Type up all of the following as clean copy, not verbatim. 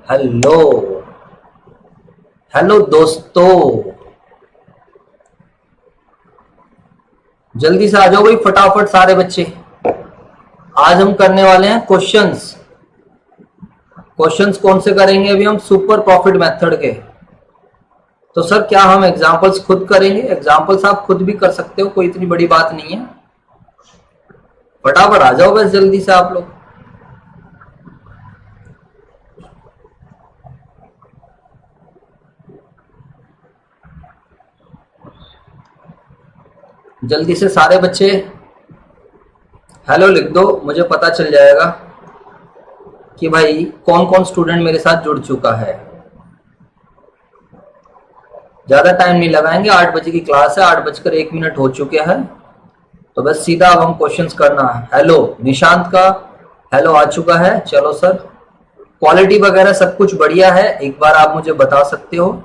Hello hello दोस्तों, जल्दी से आ जाओ भाई, फटाफट सारे बच्चे। आज हम करने वाले हैं क्वेश्चंस। क्वेश्चंस कौन से करेंगे अभी हम? सुपर प्रॉफिट मेथड के। तो सर क्या हम एग्जांपल्स खुद करेंगे? एग्जांपल्स आप खुद भी कर सकते हो, कोई इतनी बड़ी बात नहीं है। फटाफट आ जाओ बस जल्दी से आप लोग। जल्दी से सारे बच्चे हेलो लिख दो, मुझे पता चल जाएगा कि भाई कौन कौन स्टूडेंट मेरे साथ जुड़ चुका है। ज्यादा टाइम नहीं लगाएंगे, 8 बजे की क्लास है, 8:01 हो चुके हैं। तो बस सीधा अब हम क्वेश्चंस करना है। हेलो निशांत का हेलो आ चुका है। चलो सर, क्वालिटी वगैरह सब कुछ बढ़िया है, एक बार आप मुझे बता सकते हो?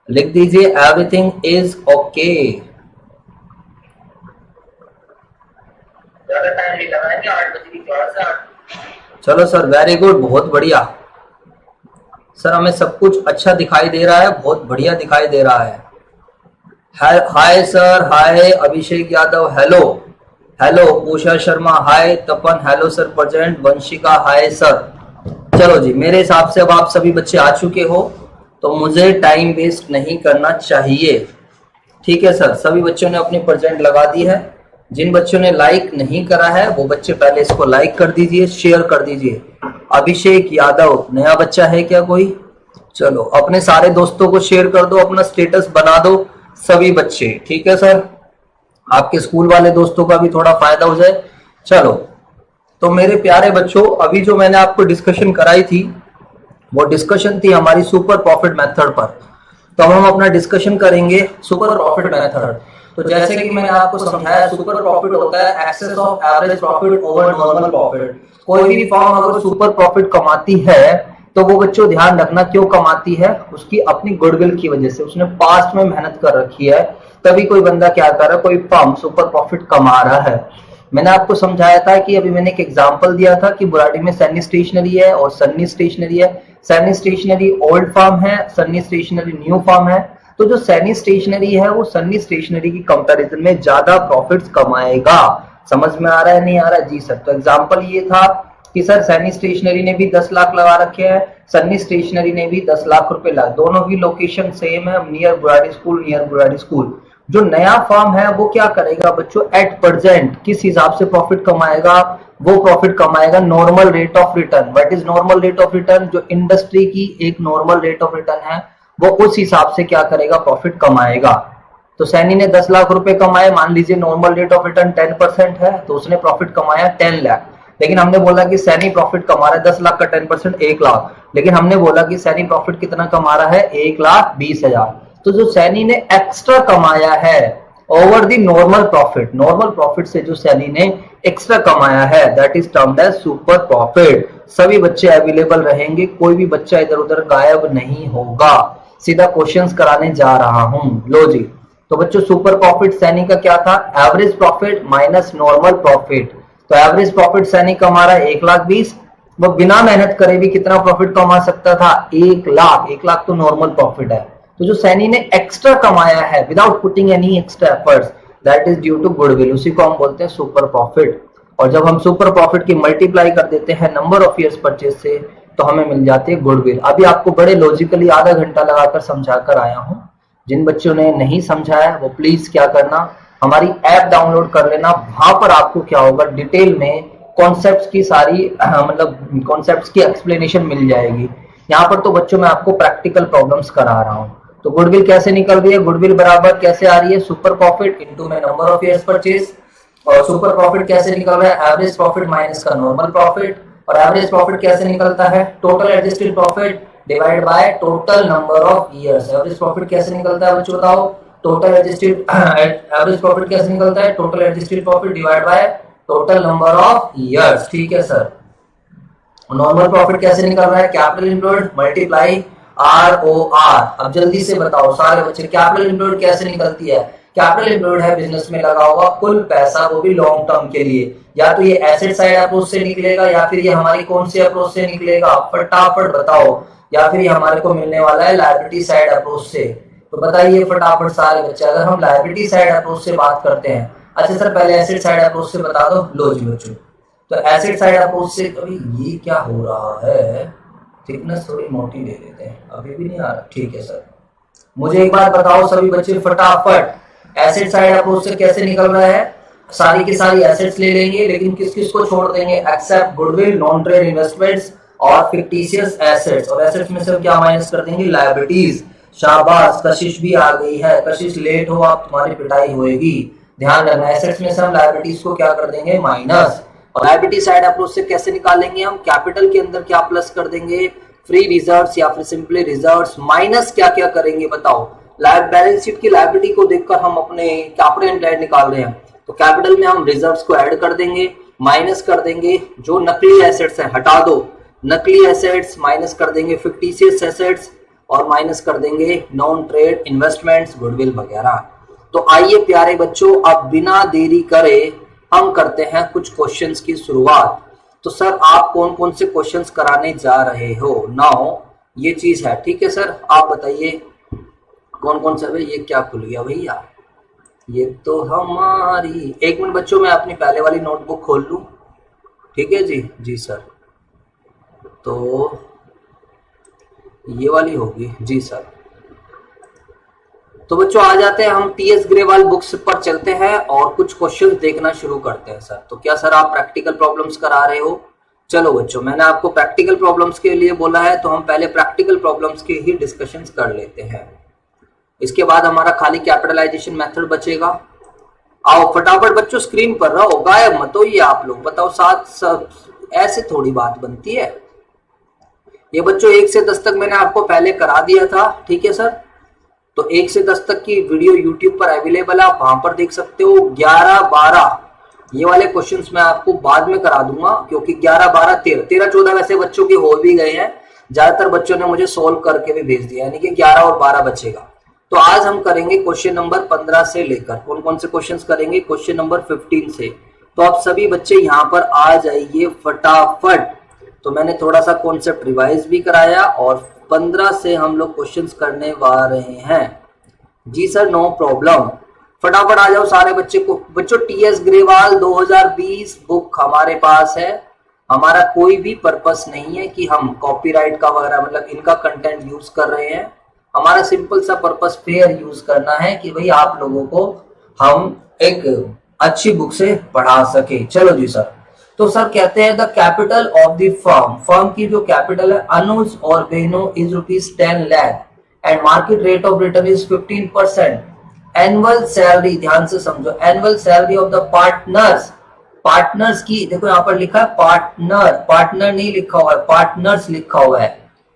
लिख दीजिए एवरीथिंग इज ओके। ज्यादा टाइम नहीं लगाएंगे, 8 बजे की क्लास है। चलो सर, वेरी गुड, बहुत बढ़िया। सर हमें सब कुछ अच्छा दिखाई दे रहा है, बहुत बढ़िया दिखाई दे रहा है। Hi sir, hi Abhishek Yadav, hello hello Pusha Sharma, hi Tapan, hello sir present, Vanshika hi sir. चलो जी, मेरे हिसाब से अब आप सभी बच्चे आ चुके हो, तो मुझे टाइम वेस्ट नहीं करना चाहिए। ठीक है सर, सभी बच्चों ने अपनी प्रेजेंट लगा दी है। जिन बच्चों ने लाइक नहीं करा है वो बच्चे पहले इसको लाइक कर दीजिए, शेयर कर दीजिए। अभिषेक यादव नया बच्चा है क्या कोई? चलो अपने सारे दोस्तों को शेयर कर दो, अपना स्टेटस बना दो सभी बच्चे। ठीक है सर, आपके स्कूल वाले दोस्तों का भी थोड़ा फायदा हो जाए। चलो तो मेरे प्यारे बच्चों, अभी जो मैंने आपको डिस्कशन कराई थी वो डिस्कशन थी हमारी सुपर प्रॉफिट मेथड पर। तो अब हम अपना डिस्कशन करेंगे सुपर प्रॉफिट मेथड। तो जैसे कि मैंने आपको समझाया, सुपर प्रॉफिट होता है excess of average profit over normal profit. कोई भी फर्म अगर सुपर प्रॉफिट कमाती है तो वो बच्चों ध्यान रखना क्यों कमाती है, उसकी अपनी गुडविल की वजह से। उसने पास्ट में मेहनत कर रखी है, तभी कोई बंदा क्या कर रहा है, कोई फर्म सुपर प्रॉफिट कमा रहा है। मैंने आपको समझाया था कि अभी मैंने एक एग्जांपल दिया था कि बुराड़ी में सन्नी स्टेशनरी है और सन्नी स्टेशनरी है। सन्नी स्टेशनरी ओल्ड फार्म है, सन्नी स्टेशनरी न्यू फार्म है। तो जो सन्नी स्टेशनरी है वो सन्नी स्टेशनरी की कंपैरिजन में ज्यादा प्रॉफिट्स कमाएगा। समझ में आ रहा है नहीं आ रहा है? जी सर। तो एग्जांपल ये था कि सर सन्नी स्टेशनरी ने भी 10 लाख लगा रखे हैं, सन्नी स्टेशनरी ने भी 10 लाख रुपए लगा। दोनों की लोकेशन सेम है, near Burari school, near Burari school. जो नया फर्म है वो क्या करेगा बच्चों, एट प्रेजेंट किस हिसाब से प्रॉफिट कमाएगा? वो प्रॉफिट कमाएगा normal rate of return. What is normal rate of return? जो इंडस्ट्री की एक नॉर्मल रेट ऑफ रिटर्न है, वो उस हिसाब से क्या करेगा, प्रॉफिट कमाएगा। तो सैनी ने 10 लाख रुपए कमाए, मान लीजिए नॉर्मल रेट ऑफ रिटर्न 10% है, तो उसने प्रॉफिट कमाया 10 लाख। लेकिन हमने बोला कि सैनी प्रॉफिट कमा रहा है 10 लाख का 10% 1 लाख, लेकिन हमने बोला कि सैनी प्रॉफिट कितना कमा रहा है, 1,20,000। तो जो सैनी ने एक्स्ट्रा कमाया है over the normal profit, normal profit से जो सैनी ने एक्स्ट्रा कमाया है, that is termed as super profit. सभी बच्चे अवेलेबल रहेंगे, कोई भी बच्चा इधर उधर गायब नहीं होगा। सीधा क्वेश्चंस कराने जा रहा हूं। लो जी, तो बच्चों सुपर प्रॉफिट सैनी का क्या था, average profit minus normal profit. तो एवरेज प्रॉफिट सैनी कमा रहा है 1,20,000, वो बिना मेहनत करे भी कितना प्रॉफिट कमा सकता था, 1 लाख। 1 लाख तो नॉर्मल प्रॉफिट है। तो जो सैनी ने एक्स्ट्रा कमाया है without putting any extra efforts, that is due to goodwill, उसी को हम बोलते हैं सुपर प्रॉफिट। और जब हम सुपर प्रॉफिट की मल्टीप्लाई कर देते हैं नंबर ऑफ ईयर्स परचेज से, तो हमें मिल जाती है गुडविल। अभी आपको बड़े लॉजिकली आधा घंटा लगाकर समझा कर आया हूं। जिन बच्चों ने नहीं समझा है वो प्लीज क्या करना, हमारी ऐप डाउनलोड कर लेना। वहां पर आपको क्या होगा, डिटेल में कॉन्सेप्ट्स की सारी मतलब कॉन्सेप्ट्स की एक्सप्लेनेशन मिल जाएगी। यहाँ पर तो बच्चों मैं आपको प्रैक्टिकल प्रॉब्लम्स करा रहा हूँ। तो गुडविल कैसे निकल रही है, गुडविल बराबर कैसे आ रही है, सुपर प्रॉफिट इनटू में नंबर ऑफ ईयर्स परचेज। और सुपर प्रॉफिट कैसे निकल रहा है, एवरेज प्रॉफिट माइनस का नॉर्मल प्रॉफिट। और एवरेज प्रॉफिट कैसे निकलता है, total adjusted profit divide by total number of years. Average profit कैसे निकलता है बच्चों बताओ, टोटल एडजस्टेड एवरेज प्रॉफिट कैसे निकलता है, total adjusted profit divide by total number of years. ठीक है सर। नॉर्मल प्रॉफिट कैसे निकल रहा है, कैपिटल एम्प्लॉयड मल्टीप्लाई ROR। अब जल्दी से बताओ सारे बच्चे, कैपिटल एम्प्लॉयड कैसे निकलती है, कैपिटल एम्प्लॉयड है बिजनेस में लगा हुआ कुल पैसा, वो भी लॉन्ग टर्म के लिए। या तो ये एसेट साइड अप्रोच से निकलेगा या फिर ये हमारी कौन सी अप्रोच से निकलेगा, फटाफट बताओ। या फिर ये हमारे को मिलने वाला है लायबिलिटी साइड अप्रोच से। तो बताइए फटाफट सारे बच्चे, अगर हम लायबिलिटी साइड अप्रोच से बात करते हैं। अच्छा सर पहले एसेट साइड अप्रोच से बता दो। लो जी बच्चों, तो एसेट साइड अप्रोच से कभी ये क्या हो रहा है, थिकनेस थोड़ी मोटी ले लेते हैं, अभी भी नहीं आ रहा। ठीक है सर, मुझे एक बात बताओ सभी बच्चे फटाफट, एसेट साइड अप्रोच से कैसे निकल रहा है? सारी की सारी एसेट्स ले लेंगे, लेकिन किस किस को छोड़ देंगे? Except goodwill, non trade investments और फिक्टिशियस एसेट्स। और एसेट्स में से क्या माइनस कर देंगे? लायबिलिटीज। शाबाश, कशिश भी आ गई है। कशिश लेट हो आप, तुम्हारी पिटाई होएगी, ध्यान रखना। एसेट्स में से हम लायबिलिटीज को क्या कर देंगे? माइनस। और लायबिलिटी साइड अप्रोच से कैसे निकालेंगे हम? कैपिटल के अंदर क्या प्लस कर देंगे? फ्री रिजर्व्स या फिर सिंपली रिजर्व्स। माइनस क्या क्या करेंगे बताओ? बैलेंस शीट की लायबिलिटी को देखकर हम अपने कैपिटल एम्प्लॉयड निकाल रहे हैं, तो कैपिटल में हम रिजर्व्स को ऐड कर देंगे, माइनस कर देंगे जो नकली एसेट्स हैं, हटा दो नकली एसेट्स, माइनस कर देंगे फिक्टिशियस एसेट्स और माइनस कर देंगे नॉन ट्रेड इन्वेस्टमेंट्स, गुडविल वगैरह। तो आइए प्यारे बच्चों, अब बिना देरी करे हम करते हैं कुछ क्वेश्चंस की शुरुआत। तो सर आप कौन कौन से क्वेश्चंस कराने जा रहे हो? नाउ ये चीज है, ठीक है सर, आप बताइए कौन कौन सा। भाई ये क्या खुल गया भैया, ये तो हमारी, एक मिनट बच्चों मैं अपनी पहले वाली नोटबुक खोल लूं, ठीक है जी। जी सर, तो ये वाली होगी जी सर। तो बच्चों आ जाते हैं हम टीएस ग्रेवाल बुक्स पर चलते हैं और कुछ क्वेश्चन देखना शुरू करते हैं सर। तो क्या सर आप प्रैक्टिकल प्रॉब्लम्स करा रहे हो? चलो बच्चों, मैंने आपको प्रैक्टिकल प्रॉब्लम्स के लिए बोला है, तो हम पहले प्रैक्टिकल प्रॉब्लम्स के ही डिस्कशंस कर लेते हैं। इसके बाद हमारा खाली कैपिटलाइजेशन मेथड बचेगा। आओ फटाफट बच्चों स्क्रीन पर रहो, गायब मत होइए आप लोग। बताओ साथ सब, ऐसे थोड़ी बात बनती है। ये बच्चों 1 से 10 तक मैंने आपको पहले करा दिया था, ठीक है सर। तो 1 से 10 तक की वीडियो यूट्यूब पर अवेलेबल है, आप वहां पर देख सकते हो। 11, 12 ये वाले क्वेश्चंस मैं आपको बाद में करा दूंगा, क्योंकि 11, 12, 13, 14 वैसे बच्चों के हो भी गए हैं। ज्यादातर बच्चों ने मुझे सोल्व करके भी भेज दिया, यानी कि 11 और 12 बचेगा। तो आज हम करेंगे क्वेश्चन नंबर 15 से लेकर, कौन कौन से क्वेश्चंस करेंगे? क्वेश्चन नंबर 15 से। तो आप सभी बच्चे यहाँ पर आ जाइए फटाफट। तो मैंने थोड़ा सा कॉन्सेप्ट रिवाइज भी कराया और 15 से हम लोग क्वेश्चंस करने वाले हैं। जी सर, नो प्रॉब्लम, फटाफट आ जाओ सारे बच्चे को। बच्चों टीएस ग्रेवाल 2020 बुक हमारे पास है। हमारा कोई भी पर्पस नहीं है कि हम कॉपीराइट का वगैरह मतलब इनका कंटेंट यूज कर रहे हैं। हमारा सिंपल सा पर्पस फेयर यूज करना है कि भाई आप लोगों को हम एक अच्छी बुक से पढ़ा सके। चलो जी सर। तो सर कहते हैं the capital of the firm, firm की जो कैपिटल है अनुज और बहनों is ₹10 lakh and market rate of return is 15%। Annual salary, ध्यान से समझो, annual salary of the partners, partners की देखो यहाँ पर लिखा है पार्टनर, पार्टनर नहीं लिखा हुआ है, पार्टनर्स लिखा हुआ है।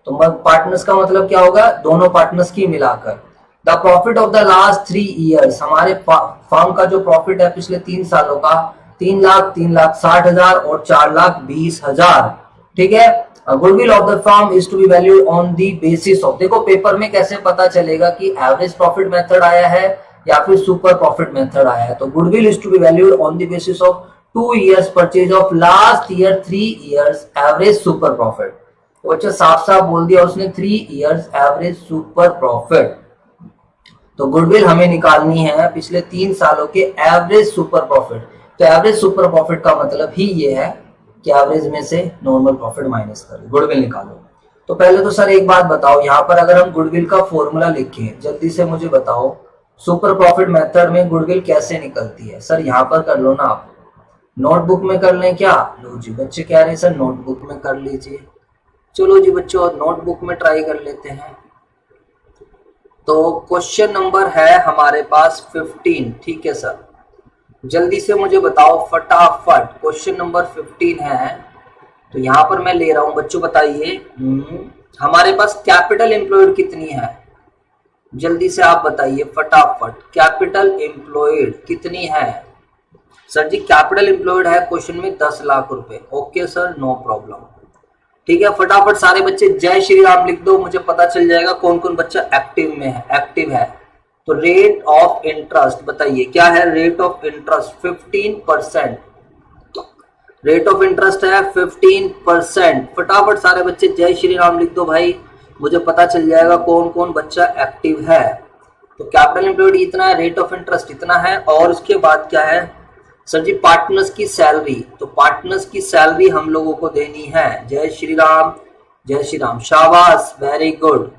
तो पार्टनर्स का मतलब क्या होगा? दोनों पार्टनर्स की मिलाकर। The profit of the last 3 years, हमारे फर्म का जो प्रॉफिट है पिछले 3 सालों का 3 लाख, 3,60,000 और 4,20,000, ठीक है। Goodwill of the firm is to be valued on the basis of, देखो पेपर में कैसे पता चलेगा कि एवरेज प्रॉफिट मेथड आया है या फिर सुपर प्रॉफिट मेथड आया है? तो goodwill is to be valued on the basis of 2 years purchase of last year 3 years average super profit. तो अच्छा साफ साफ बोल दिया उसने 3 years एवरेज सुपर प्रॉफिट। तो गुडविल हमें निकालनी है पिछले 3 सालों के एवरेज सुपर प्रॉफिट। तो एवरेज सुपर प्रॉफिट का मतलब ही ये है कि एवरेज में से नॉर्मल प्रॉफिट माइनस करें, गुडविल निकालो। तो पहले तो सर एक बात बताओ, यहाँ पर अगर हम गुडविल का फॉर्मूला लिखें, जल्दी से मुझे बताओ सुपर प्रॉफिट मेथड में गुडविल कैसे निकलती है? सर यहाँ पर कर लो ना, आप नोटबुक में कर लें क्या? लो जी, बच्चे कह रहे हैं सर नोटबुक में कर लीजिए। चलो जी बच्चों, नोटबुक में ट्राई कर लेते हैं। तो क्वेश्चन नंबर है हमारे पास 15, ठीक है सर। जल्दी से मुझे बताओ फटाफट, क्वेश्चन नंबर 15 है। तो यहां पर मैं ले रहा हूं बच्चों, बताइए हमारे पास कैपिटल एम्प्लॉयड कितनी है? जल्दी से आप बताइए फटाफट, कैपिटल एम्प्लॉयड कितनी है? सर जी कैपिटल एम्प्लॉयड है क्वेश्चन में 10 लाख रुपए। ओके सर, नो प्रॉब्लम, ठीक है। फटाफट सारे बच्चे जय श्री राम लिख दो, मुझे पता चल जाएगा कौन कौन बच्चा एक्टिव में है, एक्टिव है। तो रेट ऑफ इंटरेस्ट बताइए क्या है? Rate of interest 15%। Rate of interest है 15%। फटाफट सारे बच्चे जय श्री राम लिख दो भाई, मुझे पता चल जाएगा कौन कौन बच्चा एक्टिव है। तो कैपिटल एम्प्लॉयड इतना है, रेट ऑफ इंटरेस्ट इतना है, और उसके बाद क्या है सर जी? पार्टनर्स की सैलरी। तो पार्टनर्स की सैलरी हम लोगों को देनी है। जय श्री राम, जय श्री राम, शाबाश, वेरी गुड।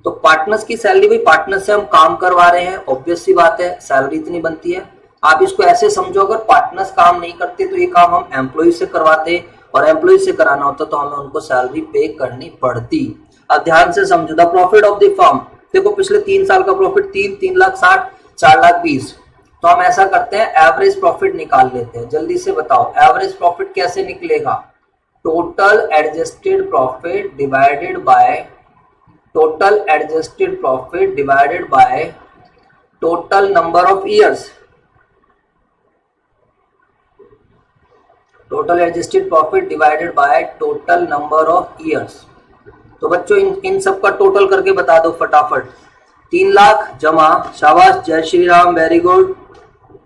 तो पार्टनर्स की सैलरी, भाई पार्टनर से हम काम करवा रहे हैं, ऑब्वियस सी बात है सैलरी इतनी बनती है। आप इसको ऐसे समझो, अगर पार्टनर्स काम नहीं करते तो ये काम हम एम्प्लॉय से करवाते, और एम्प्लॉय से कराना होता तो हमें उनको सैलरी पे करनी पड़ती। अब ध्यान से समझो, the profit of the firm. देखो पिछले 3 साल का प्रॉफिट 3 लाख 60, 4 लाख 20। तो हम ऐसा करते हैं, एवरेज प्रॉफिट निकाल लेते हैं। जल्दी से बताओ एवरेज प्रॉफिट कैसे निकलेगा? Total adjusted profit divided by total adjusted profit divided by total number of years. Total adjusted profit divided by total number of years. तो बच्चों इन सब का टोटल करके बता दो फटाफट। 3 लाख जमा, शाबाश, जय श्री राम, वेरी गुड,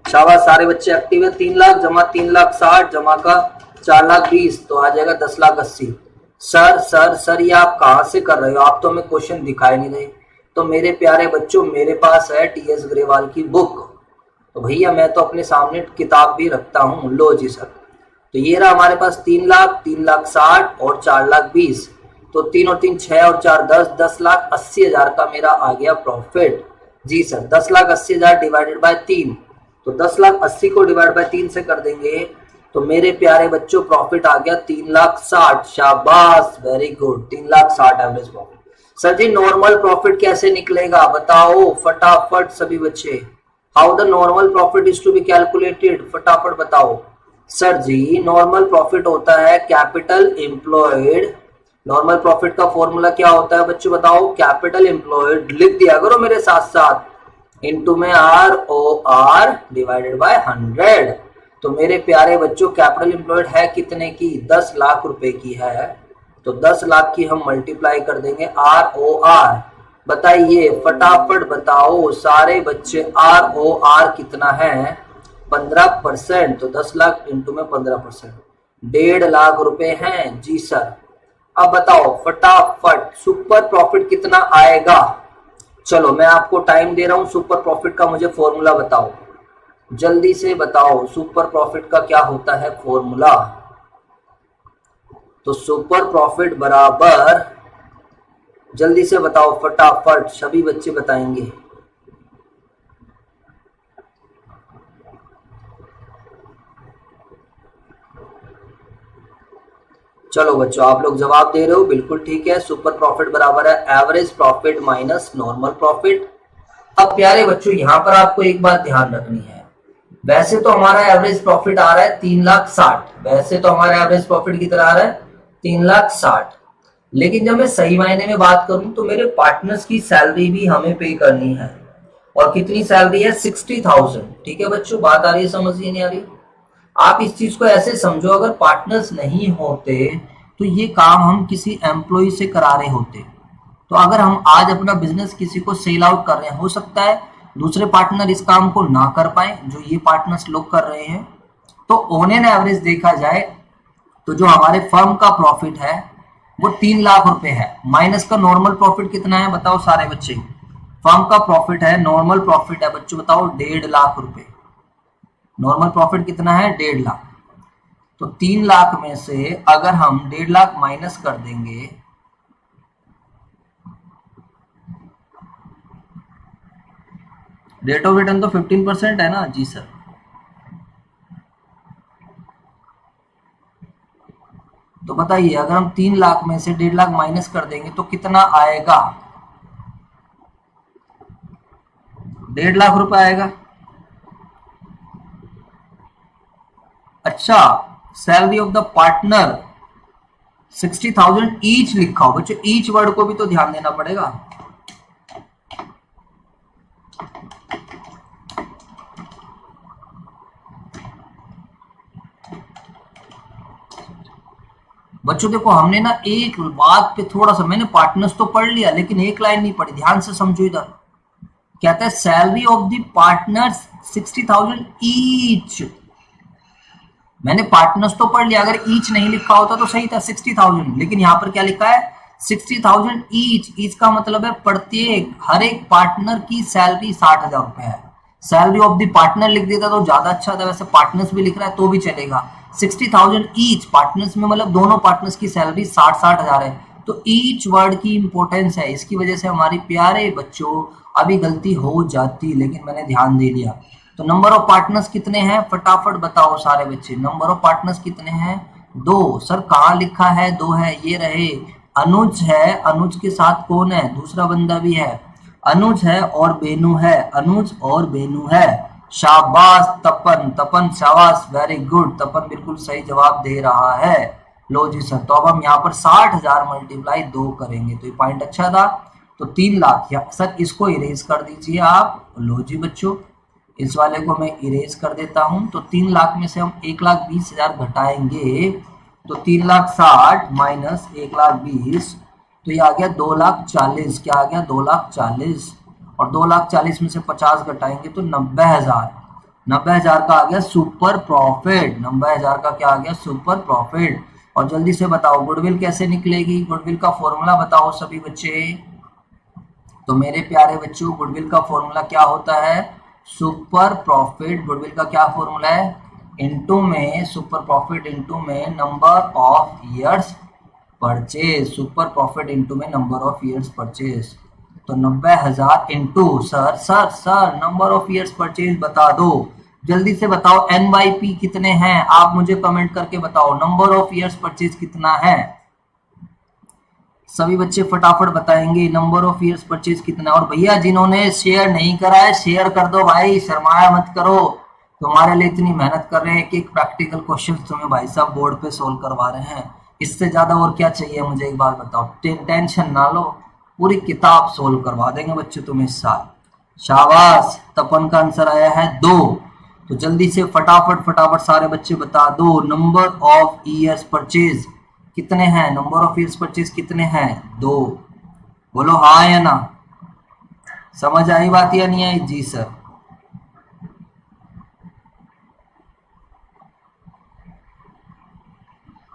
शाबाश, सारे बच्चे एक्टिव है। 3 लाख जमा 3 लाख 60 जमा का 4 लाख 20, तो आ जाएगा 10 लाख 80। सर सर सर ये आप कहाँ से कर रहे हो? आप तो हमें क्वेश्चन दिखाई नहीं रहे। तो मेरे प्यारे बच्चों, मेरे पास है टीएस ग्रेवाल की बुक, तो भैया मैं तो अपने सामने किताब भी रखता हूँ। लो जी सर, तो ये रहा हमारे पास 3 लाख 60 और 4 लाख 20। तो 3 और 3 6 और 4 10, 10 लाख 80 हजार का मेरा आ गया प्रॉफिट। जी सर, 10 लाख 80 हजार डिवाइडेड बाय 3, तो 10 लाख 80 को डिवाइड बाय 3 से कर देंगे तो मेरे प्यारे बच्चों प्रॉफिट आ गया 3 लाख 60। शाबाश, very good, 3 lakh 60 average profit. Sir जी नॉर्मल प्रॉफिट कैसे निकलेगा बताओ फटाफट सभी बच्चे। How the normal profit is to be calculated, फटाफट बताओ। सर जी नॉर्मल प्रॉफिट होता है कैपिटल एम्प्लॉयड। नॉर्मल प्रॉफिट का फॉर्मूला क्या होता है बच्चों बताओ? कैपिटल एम्प्लॉयड लिख दिया करो मेरे साथ साथ, इनटू में ROR डिवाइडेड बाय 100। तो मेरे प्यारे बच्चों कैपिटल एम्प्लॉयड है कितने की? 10 लाख रुपए की है। तो 10 लाख की हम मल्टीप्लाई कर देंगे ROR। बताइए फटाफट बताओ सारे बच्चे, ROR कितना है? 15%। तो 10 लाख इंटू में 15%, 1.5 लाख रुपए हैं। जी सर, अब बताओ फटाफट सुपर प्रॉफिट कितना आएगा? चलो मैं आपको टाइम दे रहा हूं, सुपर प्रॉफिट का मुझे फॉर्मूला बताओ, जल्दी से बताओ सुपर प्रॉफिट का क्या होता है फॉर्मूला? तो सुपर प्रॉफिट बराबर, जल्दी से बताओ फटाफट, सभी बच्चे बताएंगे। चलो बच्चों आप लोग जवाब दे रहे हो, बिल्कुल ठीक है। सुपर प्रॉफिट बराबर है average profit minus normal profit. अब प्यारे बच्चों यहाँ पर आपको एक बात ध्यान रखनी है, वैसे तो हमारा एवरेज प्रॉफिट आ रहा है 3 लाख 60, वैसे तो हमारा एवरेज प्रॉफिट कितना आ रहा है? 3 लाख 60। लेकिन जब मैं सही मायने में बात करूं तो मेरे पार्टनर्स की सैलरी भी हमें पे करनी है, और कितनी सैलरी है? 60,000। ठीक है बच्चों, बात आ रही है समझ नहीं आ रही? आप इस चीज को ऐसे समझो, अगर पार्टनर्स नहीं होते तो ये काम हम किसी एम्प्लॉय से करा रहे होते। तो अगर हम आज अपना बिजनेस किसी को सेल आउट कर रहे हैं, हो सकता है दूसरे पार्टनर इस काम को ना कर पाए जो ये पार्टनर्स लोग कर रहे हैं। तो ऑन एन एवरेज देखा जाए तो जो हमारे फर्म का प्रॉफिट है वो 3 लाख रुपए है, माइनस का नॉर्मल प्रॉफिट कितना है बताओ सारे बच्चे? फर्म का प्रॉफिट है, नॉर्मल प्रॉफिट है बच्चों बताओ 1.5 लाख रुपए। नॉर्मल प्रॉफिट कितना है? 1.5 लाख। तो 3 लाख में से अगर हम 1.5 लाख माइनस कर देंगे, रेट ऑफ रिटर्न तो 15% है ना? जी सर। तो बताइए अगर हम 3 लाख में से 1.5 लाख माइनस कर देंगे तो कितना आएगा? 1.5 लाख रुपए आएगा। अच्छा, salary of the partner 60,000 each लिखा हो बच्चों, ईच वर्ड को भी तो ध्यान देना पड़ेगा। बच्चों देखो हमने ना एक बात पे थोड़ा सा, मैंने पार्टनर्स तो पढ़ लिया लेकिन एक लाइन नहीं पढ़ी, ध्यान से समझो इधर। कहता है salary of the partners 60,000 each. मैंने पार्टनर्स तो पढ़ लिया, अगर ईच नहीं लिखा होता तो सही था 60,000, लेकिन यहाँ पर क्या लिखा है 60,000 ईच। ईच का मतलब है प्रत्येक, हर एक पार्टनर की सैलरी 60,000 रुपए है। सैलरी ऑफ द पार्टनर लिख देता तो ज्यादा अच्छा था, वैसे पार्टनर्स भी लिख रहा है तो भी चलेगा। 60,000 ईच, पार्टनर्स में मतलब दोनों पार्टनर्स की सैलरी 60,000 है, तो ईच वर्ड की इंपॉर्टेंस है, इसकी वजह से हमारे प्यारे बच्चों अभी गलती हो जाती, लेकिन मैंने ध्यान दे लिया। तो नंबर ऑफ पार्टनर्स कितने हैं, फटाफट बताओ सारे बच्चे, नंबर ऑफ पार्टनर्स कितने हैं? 2। सर कहाँ लिखा है 2 है? ये रहे, अनुज है, अनुज के साथ कौन है? दूसरा बंदा भी है, अनुज है और बेनू है, अनुज और बेनू है। शाबाश तपन, तपन शाबाश, वेरी गुड, तपन बिल्कुल सही जवाब दे रहा है। लो जी सर, तो अब हम यहाँ पर 60,000 मल्टीप्लाई 2 करेंगे, तो ये पॉइंट अच्छा था। तो 3 लाख, या सर इसको इरेज कर दीजिए आप। लो जी बच्चों, इस वाले को मैं इरेज कर देता हूं। तो 3 लाख में से हम 1,20,000 घटाएंगे, तो 3,60,000 माइनस 1,20,000, तो ये आ गया 2,40,000। क्या आ गया? 2,40,000। और 2,40,000 में से 50 घटाएंगे तो 90,000। 90,000 का आ गया सुपर प्रॉफिट। 90,000 का क्या आ गया? Super profit. और जल्दी से बताओ गुडविल कैसे निकलेगी? गुडविल का फॉर्मूला बताओ सभी बच्चे। तो मेरे प्यारे बच्चों, गुडविल का फॉर्मूला क्या होता है? Super profit. गुडविल का क्या फॉर्मूला है? इनटू में, सुपर प्रॉफिट इनटू में number of years purchase. Super profit into में नंबर ऑफ ईयर्स परचेज। तो 90,000 into, sir number of years purchase बता दो, जल्दी से बताओ। NYP कितने हैं? आप मुझे कमेंट करके बताओ, नंबर ऑफ ईयर्स परचेज कितना है? सभी बच्चे फटाफट बताएंगे नंबर ऑफ ईयर्स परचेज कितना। और भैया जिन्होंने शेयर नहीं करा है शेयर कर दो भाई, शर्माया मत करो, तुम्हारे लिए इतनी मेहनत कर रहे हैं कि एक प्रैक्टिकल क्वेश्चन तुम्हें भाई साहब बोर्ड पे सोल्व करवा रहे हैं, इससे ज्यादा और क्या चाहिए मुझे? एक बात बताओ, टेंशन ना लो, पूरी किताब सोल्व करवा देंगे बच्चे तुम्हें इस साल। शाबाश, तपन का आंसर आया है 2। तो जल्दी से फटाफट सारे बच्चे बता दो, नंबर ऑफ ईयर्स परचेज कितने हैं? नंबर ऑफ ईयर्स परचेज कितने हैं? 2। बोलो हाँ या ना, समझ आई बात या नहीं आई? जी sir.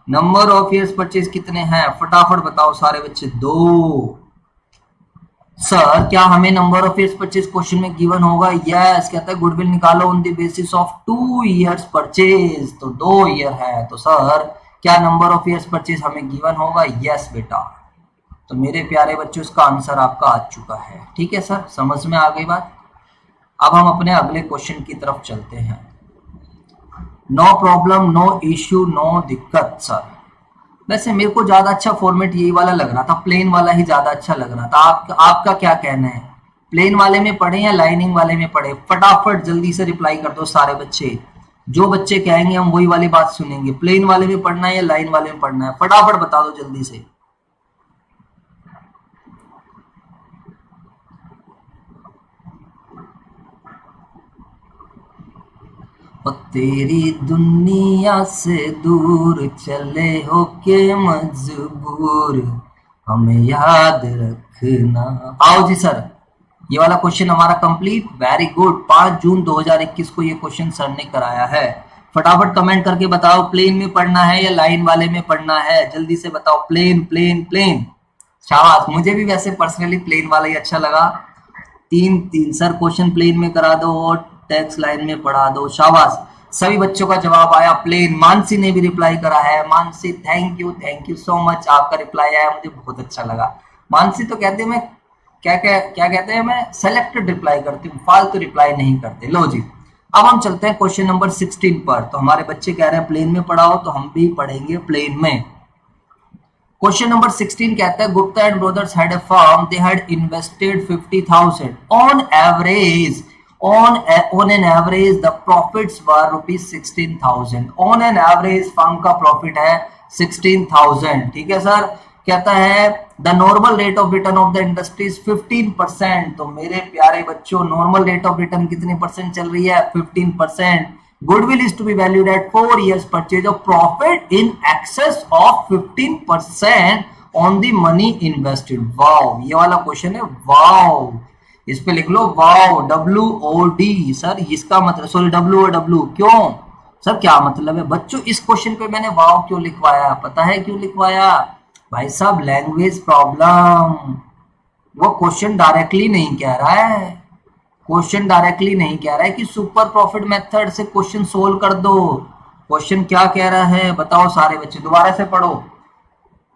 Number of years purchase कितने हैं? फटाफट बताओ सारे बच्चे। 2। सर क्या हमें number of years purchase question में गिवन होगा? यस, कहता है गुडविल निकालो on the basis of 2 years purchase. तो 2 ईयर है, तो सर क्या नंबर ऑफ ईयर्स परचेज हमें गिवन होगा? यस बेटा। तो मेरे प्यारे बच्चों, इसका आंसर आपका आ चुका है। ठीक है सर, समझ में आ गई बात। अब हम अपने अगले क्वेश्चन की तरफ चलते हैं। No problem, no issue, no दिक्कत। सर वैसे मेरे को ज्यादा अच्छा फॉर्मेट यही वाला लग रहा था, प्लेन वाला ही ज्यादा अच्छा लग रहा था। आपका क्या कहना है? प्लेन वाले में पढ़े या लाइनिंग वाले में पढ़े? फटाफट जल्दी से रिप्लाई कर दो सारे बच्चे। जो बच्चे कहेंगे हम वही वाली बात सुनेंगे। प्लेन वाले में पढ़ना है या लाइन वाले में पढ़ना है? फटाफट बता दो जल्दी से। और तेरी दुनिया से दूर चले हो के मजबूर, हमें याद रखना। आओ जी सर, ये वाला क्वेश्चन हमारा कंप्लीट। Very good. 5 जून 2021 को ये क्वेश्चन सर ने कराया है। फटाफट कमेंट करके बताओ, प्लेन में पढ़ना है या लाइन वाले में पढ़ना है? जल्दी से बताओ। Plain plain plain. शाबाश, मुझे भी वैसे पर्सनली प्लेन वाला ही अच्छा लगा। 3 सर क्वेश्चन प्लेन में करा दो और टेक्स्ट लाइन में पढ़ा दो। शाबाश, सभी बच्चों का जवाब आया प्लेन। मानसी ने भी रिप्लाई करा है। Mansi thank you so much, आपका रिप्लाई आया, मुझे बहुत अच्छा लगा। मानसी तो कहते हैं मैं क्या कहते हैं, मैं सेलेक्टेड रिप्लाई करती हूँ, फालतू रिप्लाई नहीं करते। लो जी, अब हम चलते हैं क्वेश्चन नंबर 16 पर। तो हमारे बच्चे कह रहे हैं प्लेन में पढ़ाओ, तो हम भी पढ़ेंगे प्लेन में। क्वेश्चन नंबर 16 कहता है Gupta and brothers had a firm, they had invested 50,000 on average. On an average the profits were rupees 16,000। on an average firm का प्रॉफिट है 16,000। ठीक है सर। कहता है the normal rate of return of the industry is 15%। तो मेरे प्यारे बच्चों, नॉर्मल रेट ऑफ रिटर्न कितनी परसेंट चल रही है? 15%। Goodwill is to be valued at 4 years purchase of profit in excess of 15% on the money invested. Wow, ये वाला क्वेश्चन है। वाओ, इस पे लिख लो वाओ, WOD सर, इसका मतलब सॉरी WOW, क्यों सर, क्या मतलब है बच्चों? इस क्वेश्चन पे मैंने वाओ क्यों लिखवाया, पता है क्यों लिखवाया भाई साहब? Language problem. वो क्वेश्चन डायरेक्टली नहीं कह रहा है, क्वेश्चन डायरेक्टली नहीं कह रहा है कि सुपर प्रॉफिट मेथड से क्वेश्चन सोल्व कर दो। क्वेश्चन क्या कह रहा है बताओ सारे बच्चे, दोबारा से पढ़ो।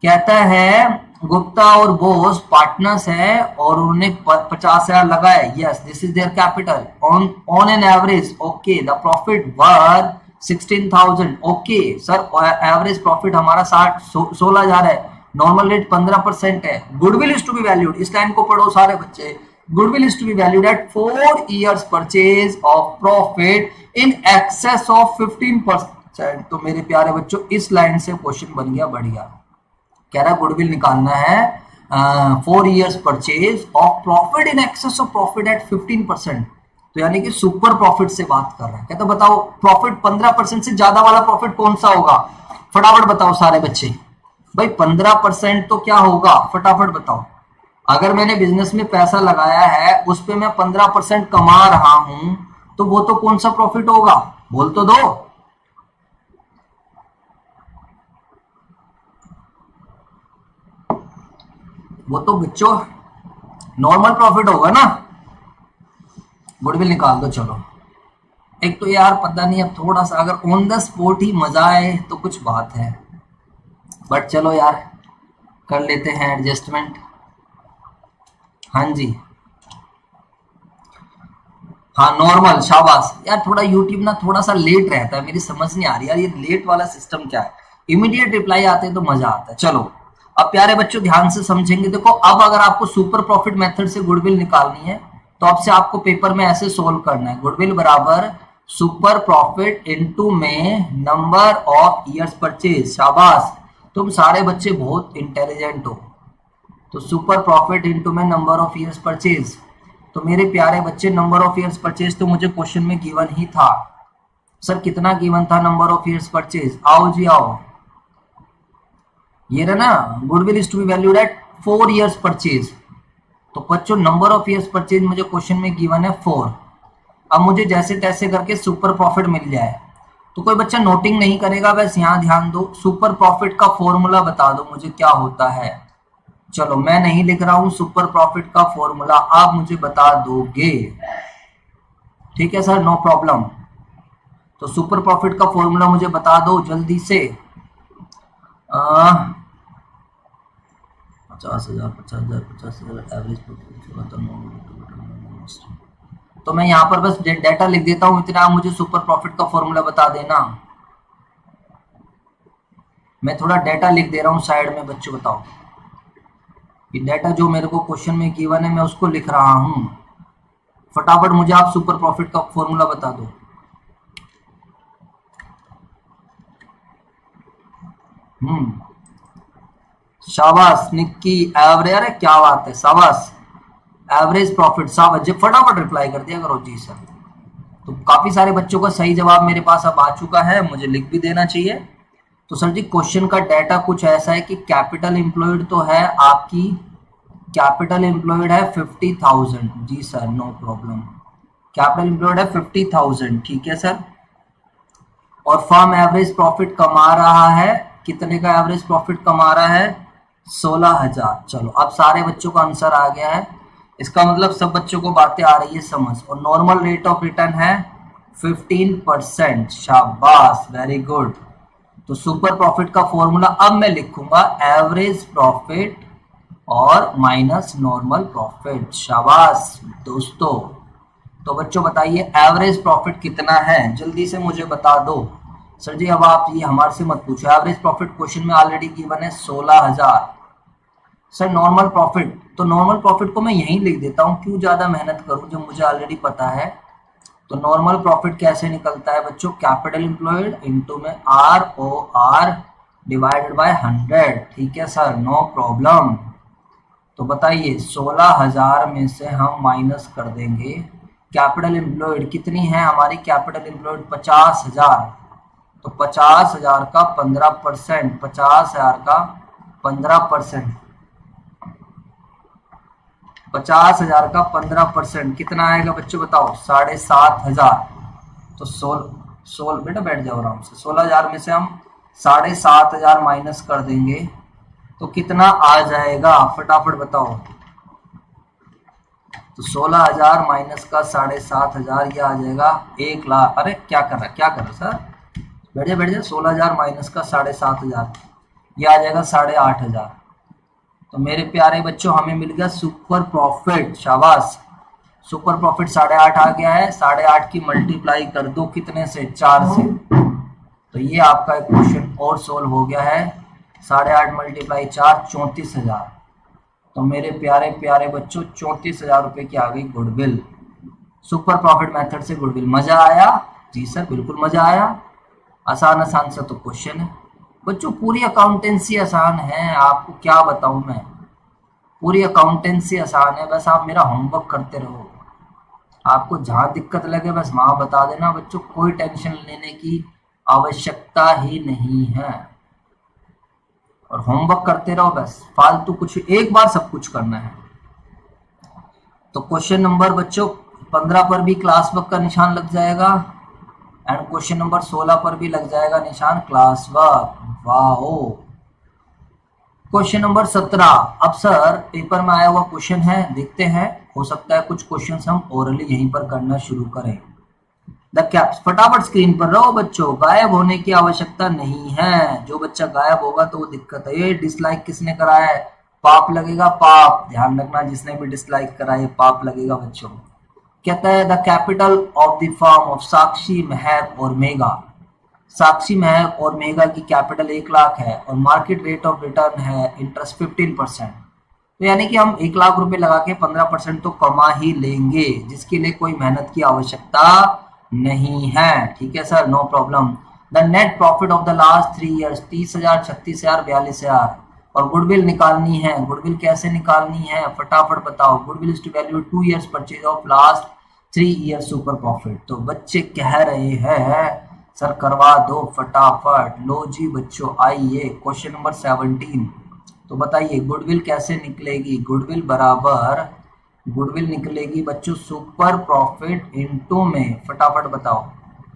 कहता है गुप्ता और बोस पार्टनर्स है और उन्होंने 50,000 लगाए। Yes, this is their capital on an average. Okay, the profit were 16,000। Okay sir, average profit हमारा 16,000 है। नॉर्मल रेट 15% है। Goodwill is to be valued, इस लाइन को पढ़ो सारे बच्चे। Goodwill is to be valued at 4 years purchase of profit in excess of 15%। तो मेरे प्यारे बच्चों, इस लाइन से क्वेश्चन बन गया बढ़िया। कह रहा है गुडविल निकालना है 4 years purchase of profit in excess of profit at 15%। तो यानी कि सुपर प्रॉफिट से बात कर रहा है। कहते बताओ प्रॉफिट 15% से ज्यादा वाला प्रॉफिट कौन सा होगा? फटाफट बताओ सारे बच्चे। भाई 15% तो क्या होगा, फटाफट बताओ। अगर मैंने बिजनेस में पैसा लगाया है, उस पे मैं 15% कमा रहा हूं, तो वो तो कौन सा प्रॉफिट होगा? बोल तो दो। वो तो बच्चों नॉर्मल प्रॉफिट होगा ना। गुडविल निकाल दो चलो। एक तो यार पता नहीं, अब थोड़ा सा अगर ऑन द स्पॉट ही मजा आए तो कुछ बात है, बट चलो यार कर लेते हैं एडजस्टमेंट। हाँ जी, हाँ नॉर्मल, शाबाश यार। थोड़ा यूट्यूब ना थोड़ा सा लेट रहता है, मेरी समझ नहीं आ रही यार ये लेट वाला सिस्टम क्या है। इमीडिएट रिप्लाई आते हैं तो मजा आता है। चलो अब प्यारे बच्चों ध्यान से समझेंगे। देखो अब अगर आपको सुपर प्रॉफिट मेथड से गुडविल निकालनी है तो अब से आपको पेपर में ऐसे सोल्व करना है। गुडविल बराबर सुपर प्रॉफिट इनटू में नंबर ऑफ ईयर्स परचेज। शाबाश, तुम सारे बच्चे बहुत इंटेलिजेंट हो। तो सुपर प्रॉफिट इनटू में नंबर ऑफ ईयर्स परचेज। तो मेरे प्यारे बच्चे नंबर ऑफ ईयर्स परचेज तो मुझे क्वेश्चन में गिवन ही था। सर कितना गिवन था नंबर ऑफ ईयर्स परचेज? आओ जी आओ, ये रहा ना, goodwill is to be valued at 4 years purchase. तो बच्चों नंबर ऑफ ईयर्स परचेज मुझे क्वेश्चन में गिवन है 4। अब मुझे जैसे तैसे करके सुपर प्रॉफिट मिल जाए तो कोई बच्चा नोटिंग नहीं करेगा, बस यहाँ ध्यान दो। सुपर प्रॉफिट का फॉर्मूला बता दो मुझे क्या होता है। चलो मैं नहीं लिख रहा हूं सुपर प्रॉफिट का फॉर्मूला, आप मुझे बता दोगे। ठीक है सर, नो प्रॉब्लम। तो सुपर प्रॉफिट का फॉर्मूला मुझे बता दो जल्दी से। 50,000 50,000 50,000 एवरेज प्रॉफिट। तो मैं यहाँ पर बस डेटा लिख देता हूँ इतना, मुझे सुपर प्रॉफिट का फॉर्मूला बता देना। मैं थोड़ा डेटा लिख दे रहा हूँ साइड में, बच्चों बताओ। ये डेटा जो मेरे को क्वेश्चन में गिवन है मैं उसको लिख रहा हूँ। फटाफट मुझे आप सुपर प्रॉफिट का फॉर्मूला बता दो। शाबाश निक्की, एवरेज, अरे क्या बात है, शाबाश। एवरेज प्रॉफिट, शाबाश जी, फटाफट रिप्लाई कर दिया करो जी सर। तो काफी सारे बच्चों का सही जवाब मेरे पास अब आ चुका है, मुझे लिख भी देना चाहिए। तो सर जी क्वेश्चन का डेटा कुछ ऐसा है कि कैपिटल एम्प्लॉयड तो है आपकी, कैपिटल एम्प्लॉयड है 50,000। जी sir no problem, capital employed है 50,000, ठीक है सर। और फर्म एवरेज प्रॉफिट कमा रहा है, कितने का एवरेज प्रॉफिट कमा रहा है? 16,000। चलो अब सारे बच्चों का आंसर आ गया है, इसका मतलब सब बच्चों को बातें आ रही है समझ। और नॉर्मल रेट ऑफ रिटर्न है 15%। शाबाश, वेरी गुड। तो सुपर प्रॉफिट का फॉर्मूला अब मैं लिखूंगा एवरेज प्रॉफिट और माइनस नॉर्मल प्रॉफिट। शाबाश दोस्तों। तो बच्चों बताइए एवरेज प्रॉफिट कितना है, जल्दी से मुझे बता दो। सर जी अब आप ये हमारे से मत पूछो, एवरेज प्रॉफिट क्वेश्चन में ऑलरेडी गिवन है 16,000। सर नॉर्मल प्रॉफिट, तो नॉर्मल प्रॉफिट को मैं यहीं लिख देता हूँ, क्यों ज्यादा मेहनत करूं जब मुझे ऑलरेडी पता है। तो नॉर्मल प्रॉफिट कैसे निकलता है बच्चों? कैपिटल एम्प्लॉयड इनटू में ROR डिवाइडेड बाय 100। ठीक है सर, नो प्रॉब्लम। तो बताइए 16,000 में से हम माइनस कर देंगे कैपिटल एम्प्लॉयड, कितनी है हमारी कैपिटल एम्प्लॉयड? 50,000। तो 50,000 का 15%, 50,000 का 15%। 50,000 का 15% कितना आएगा बच्चों बताओ? 7,500। तो 16 बेटा बैठ जाओ आराम से। 16,000 में से हम 7,500 माइनस कर देंगे तो कितना आ जाएगा? फटाफट बताओ। तो 16,000 माइनस का 7,500 ये आ जाएगा 1,00,000। अरे क्या कर रहा सर? बैठ जा। 16,000 माइनस का 7,500 ये आ जाएगा 8,500। तो मेरे प्यारे बच्चों हमें मिल गया सुपर प्रॉफिट। शाबाश, सुपर प्रॉफिट 8,500 आ गया है। 8,500 की मल्टीप्लाई कर दो कितने से? 4 से। तो ये आपका एक क्वेश्चन और सोल्व हो गया है। 8,500 मल्टीप्लाई 4 34,000। तो मेरे प्यारे प्यारे बच्चों 34,000 रुपए की आ गई गुडविल। सुपर प्रॉफिट मेथड से गुडविल। मजा आया? जी सर बिल्कुल मजा आया। आसान सा तो क्वेश्चन है बच्चों। पूरी अकाउंटेंसी आसान है, आपको क्या बताऊं मैं। पूरी अकाउंटेंसी आसान है, बस आप मेरा होमवर्क करते रहो। आपको जहां दिक्कत लगे बस वहां बता देना बच्चों। कोई टेंशन लेने की आवश्यकता ही नहीं है और होमवर्क करते रहो बस। फालतू कुछ एक बार सब कुछ करना है। तो क्वेश्चन नंबर बच्चों 15 पर भी क्लास वर्क का निशान लग जाएगा एंड क्वेश्चन नंबर 16 पर भी लग जाएगा निशान क्लास वर्क। वाह। Question number 17। अब सर पेपर में आया हुआ क्वेश्चन है, देखते हैं। हो सकता है कुछ क्वेश्चन हम ओरली यहीं पर करना शुरू करें। The caps. फटाफट स्क्रीन पर रहो बच्चों, गायब होने की आवश्यकता नहीं है। जो बच्चा गायब होगा तो वो दिक्कत है। ये डिसलाइक किसने करा है? पाप लगेगा, पाप। ध्यान रखना, जिसने भी डिसलाइक करा है पाप लगेगा बच्चों। कहता है the capital of the firm of Sakshi, Mahak और मेगा। साक्षी, महक और मेगा की कैपिटल 1,00,000 है और मार्केट रेट ऑफ रिटर्न है इंटरेस्ट 15%। तो यानी कि हम 1,00,000 रुपए लगा के 15% तो कमा ही लेंगे, जिसके लिए कोई मेहनत की आवश्यकता नहीं है। ठीक है sir, no problem. The net profit of the last 3 years 30,000, 36,000, 42,000। और गुडविल निकालनी है। गुडविल कैसे निकालनी है फटाफट बताओ। Goodwill is to value 2 years purchase of last 3 years super profit. तो बच्चे कह रहे हैं सर करवा दो फटाफट। लो जी बच्चों, आइए क्वेश्चन नंबर 17। तो बताइए गुडविल कैसे निकलेगी? गुडविल बराबर, गुडविल निकलेगी बच्चों सुपर प्रॉफिट इनटू में, फटाफट बताओ।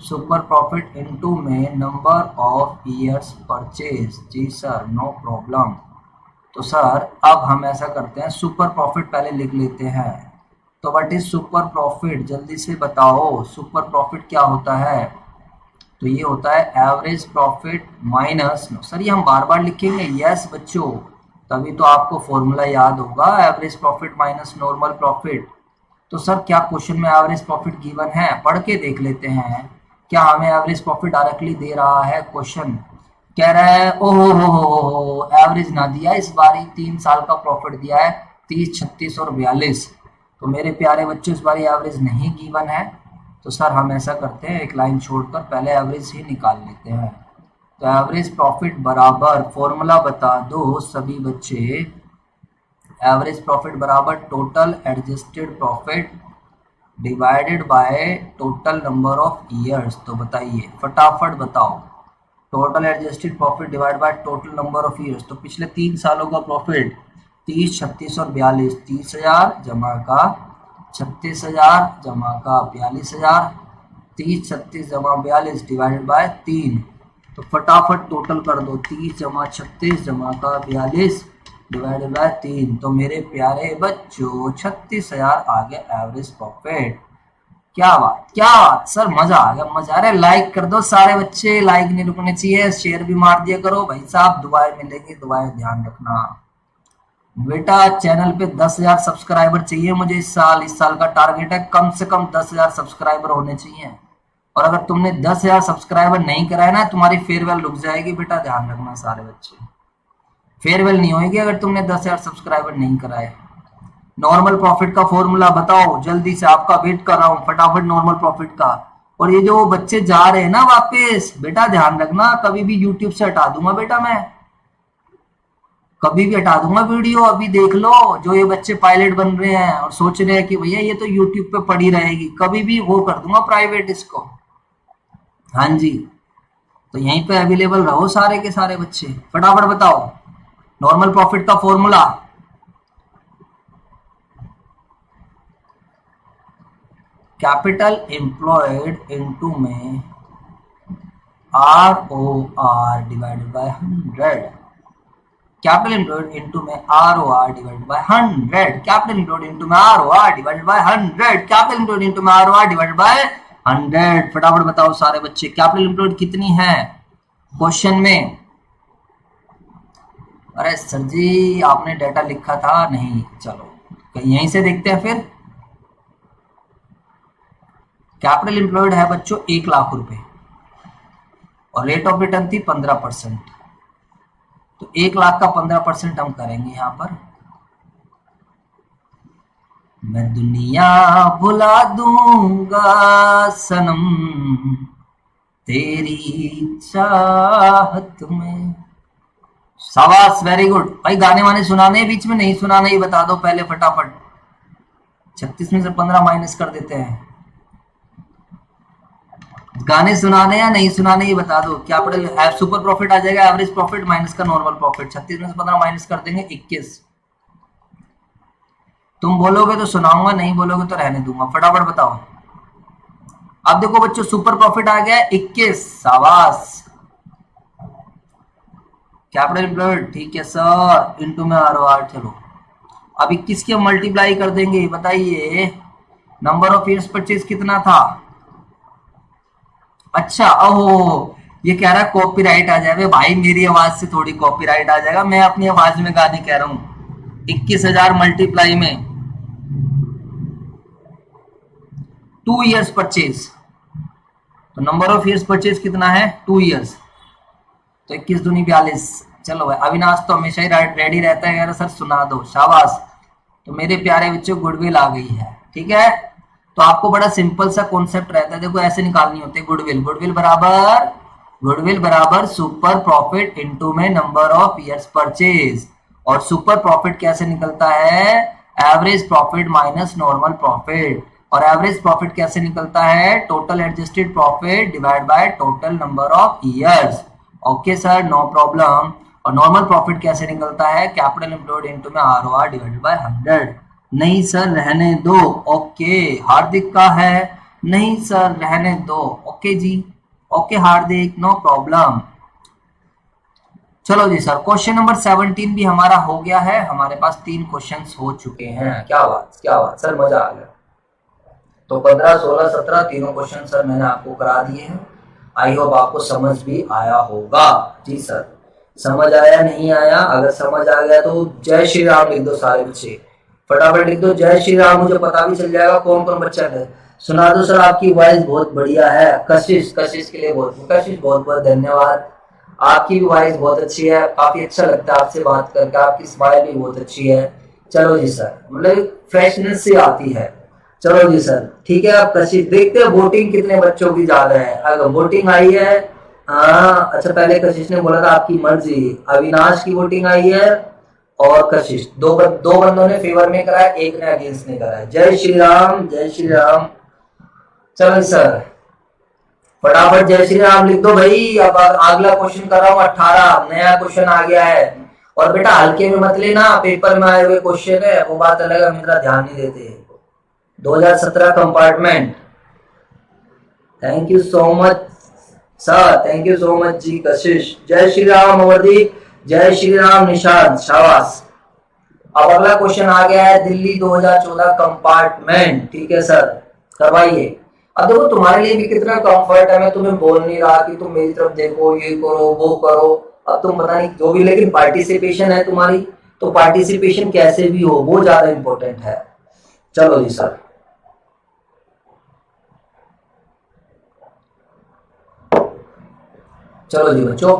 सुपर प्रॉफिट इनटू में नंबर ऑफ ईयर्स परचेज। जी सर, नो प्रॉब्लम। तो सर अब हम ऐसा करते हैं, सुपर प्रॉफिट पहले लिख लेते हैं। तो व्हाट इज सुपर प्रॉफिट? जल्दी से बताओ सुपर प्रॉफिट क्या होता है? तो ये होता है एवरेज प्रॉफिट माइनस। सर ये हम बार बार लिखेंगे? यस बच्चों, तभी तो आपको फॉर्मूला याद होगा, average profit minus normal profit. तो सर क्या क्वेश्चन में एवरेज प्रॉफिट गिवन है? पढ़ के देख लेते हैं क्या हमें एवरेज प्रॉफिट डायरेक्टली दे रहा है क्वेश्चन। कह रहा है ओहो हो एवरेज ना दिया इस बारी, 3 साल का प्रॉफिट दिया है 30, 36 और 42। तो मेरे प्यारे बच्चों इस बारी एवरेज नहीं गिवन है। तो सर हम ऐसा करते हैं, एक लाइन छोड़कर पहले एवरेज ही निकाल लेते हैं। तो एवरेज प्रॉफिट बराबर, फॉर्मूला बता दो सभी बच्चे। एवरेज प्रॉफिट बराबर total adjusted profit divided by total number of years. तो बताइए फटाफट बताओ, total adjusted profit divide by total number of years. तो पिछले 3 सालों का प्रॉफिट 30, 36 और 42। 30,000 जमा का 36,000 जमा का 42,000, 30, 36 जमा 42 डिवाइडेड बाय 3। तो फटाफट टोटल कर दो, 30 जमा 36 जमा का 42 डिवाइडेड बाय 3। तो मेरे प्यारे बच्चों 36,000 आ गया एवरेज प्रॉफिट। क्या बात, क्या बात सर, मजा आ गया, मजा आ रहा है। लाइक कर दो सारे बच्चे, लाइक नहीं रुकने चाहिए, शेयर भी मार दिया करो भाई साहब। दुआएं मिलेंगी, दुआएं ध्यान रखना बेटा। चैनल पे 10,000 सब्सक्राइबर चाहिए मुझे इस साल। इस साल का टारगेट है कम से कम 10,000 सब्सक्राइबर होने चाहिए। और अगर तुमने 10,000 सब्सक्राइबर नहीं कराए ना, तुम्हारी फेयरवेल रुक जाएगी बेटा, ध्यान रखना सारे बच्चे। फेयरवेल नहीं होगी अगर तुमने 10,000 सब्सक्राइबर नहीं कराए। नॉर्मल प्रॉफिट का फॉर्मूला बताओ जल्दी से, आपका वेट कर रहा हूं फटाफट नॉर्मल प्रॉफिट का। और ये जो बच्चे जा रहे हैं ना वापस, बेटा ध्यान रखना, कभी भी यूट्यूब से हटा दूंगा बेटा, मैं कभी भी हटा दूंगा वीडियो। अभी देख लो, जो ये बच्चे पायलट बन रहे हैं और सोच रहे हैं कि भैया ये तो यूट्यूब पे पड़ी रहेगी, कभी भी वो कर दूंगा प्राइवेट इसको। हाँ जी, तो यहीं पे अवेलेबल रहो सारे के सारे बच्चे, फटाफट बताओ नॉर्मल प्रॉफिट का फॉर्मूला। कैपिटल एम्प्लॉयड इनटू में ROR divided by 100, capital employed into में ROR divided by 100, capital employed into में ROR divided by 100, capital employed into में ROR डिवाइडेड बाय 100। फटाफट बताओ सारे बच्चे, कैपिटल एम्प्लॉयड कितनी है क्वेश्चन में? अरे सर जी आपने डाटा लिखा था नहीं, चलो यहीं से देखते हैं फिर। कैपिटल एम्प्लॉयड है बच्चों 1 लाख रुपए और रेट ऑफ रिटर्न थी 15%, तो 1 लाख का 15% हम करेंगे यहां पर। मैं दुनिया भुला दूंगा सनम तेरी चाहत में। शाबाश, वेरी गुड भाई। गाने वाने सुनाने बीच में नहीं सुनाने, ही बता दो पहले फटाफट। 36 में से 15 माइनस कर देते हैं। गाने सुनाने या नहीं सुनाने ये बता दो। कैपिटल सुपर प्रॉफिट आ जाएगा, एवरेज प्रॉफिट माइनस का नॉर्मल प्रॉफिट। 36 में से 15 माइनस कर देंगे 21। तुम बोलोगे तो सुनाऊंगा, नहीं बोलोगे तो रहने दूंगा। फटाफट बताओ। अब देखो बच्चों सुपर प्रॉफिट आ गया 21। शाबाश। कैपिटल एम्प्लॉयड ठीक है सर, इनटू में ROR। चलो अब 21 के मल्टीप्लाई कर देंगे। बताइए नंबर ऑफ ईयर्स परचेज कितना था? अच्छा, ओहो ये कह रहा है कॉपीराइट आ जाएगा। भाई मेरी आवाज से थोड़ी कॉपीराइट आ जाएगा, मैं अपनी आवाज में गाने कह रहा हूं। 21,000 मल्टीप्लाई में 2 ईयर्स परचेज, तो नंबर ऑफ ईयर्स परचेज कितना है? 2 ईयर्स, तो 21 दूनी 42। चलो भाई अविनाश तो हमेशा ही रेडी रहता है, सर सुना दो। शाबाश। तो मेरे प्यारे बच्चों गुडविल आ गई है, ठीक है। तो आपको बड़ा सिंपल सा कॉन्सेप्ट रहता है, देखो ऐसे निकालनी होती है। गुडविल बराबर सुपर प्रॉफिट इनटू में नंबर ऑफ ईयर्स परचेज। और सुपर प्रॉफिट कैसे निकलता है? Average profit minus normal profit. और एवरेज प्रॉफिट कैसे निकलता है? Total adjusted profit divide by total number of years. Okay sir, no problem. और नॉर्मल प्रॉफिट कैसे निकलता है? कैपिटल एम्प्लॉयड इनटू में ROR डिवाइडेड बाय 100। नहीं सर रहने दो। ओके हार्दिक का है, नहीं सर रहने दो। ओके जी, ओके हार्दिक, नो प्रॉब्लम। चलो जी सर, क्वेश्चन नंबर 17 भी हमारा हो गया है। हमारे पास 3 क्वेश्चंस हो चुके हैं। क्या बात, क्या बात सर, मजा आ गया। तो 15, 16, 17 तीनों क्वेश्चन सर मैंने आपको करा दिए हैं। आई होप आपको समझ भी आया होगा। जी सर, समझ आया नहीं आया? अगर समझ आ गया तो जय श्री राम लिख दो सारे बच्चे, फटाफट लिख दो जय श्री राम। मुझे पता भी चल जाएगा कौन कौन बच्चा है। सुना दो सर, आपकी वॉइस बहुत बढ़िया है। कशिश के लिए कशिश बहुत बहुत धन्यवाद। आपकी भी वॉइस बहुत अच्छी है, काफी अच्छा लगता है आपसे बात करके। आपकी स्माइल भी बहुत अच्छी है। चलो जी सर, मतलब फ्रेशनेस से आती है। चलो जी सर ठीक है। आप कशिश देखते हैं वोटिंग कितने बच्चों की ज्यादा है। अगर वोटिंग आई है, हाँ अच्छा, पहले कशिश ने बोला था आपकी मर्जी। अविनाश की वोटिंग आई है और कशिश, दो बंदों ने फेवर में करा है, एक ने अगेंस्ट ने करा है। जय श्री राम, जय श्री राम। चलो सर फटाफट जय श्री राम लिख दो भाई। अब अगला क्वेश्चन कर रहा हूँ 18, नया क्वेश्चन आ गया है। और बेटा हल्के में मत लेना, पेपर में आए हुए क्वेश्चन है वो बात अलग है, मेरा ध्यान नहीं देते। 2017 compartment. Thank you so much sir, thank you so much जी कशिश। जय श्री राम अमरदीप, जय श्री राम निशांत, शाबाश। अब अगला क्वेश्चन आ गया है दिल्ली 2014 कंपार्टमेंट। ठीक है सर, करवाइए। अब देखो तुम्हारे लिए भी कितना कंफर्ट है, मैं तुम्हें बोल नहीं रहा कि तुम मेरी तरफ देखो, ये करो वो करो। अब तुम पता नहीं जो भी, लेकिन पार्टिसिपेशन है तुम्हारी, तो पार्टिसिपेशन कैसे भी हो वो ज्यादा इंपॉर्टेंट है। चलो जी सर, चलो जी बच्चों,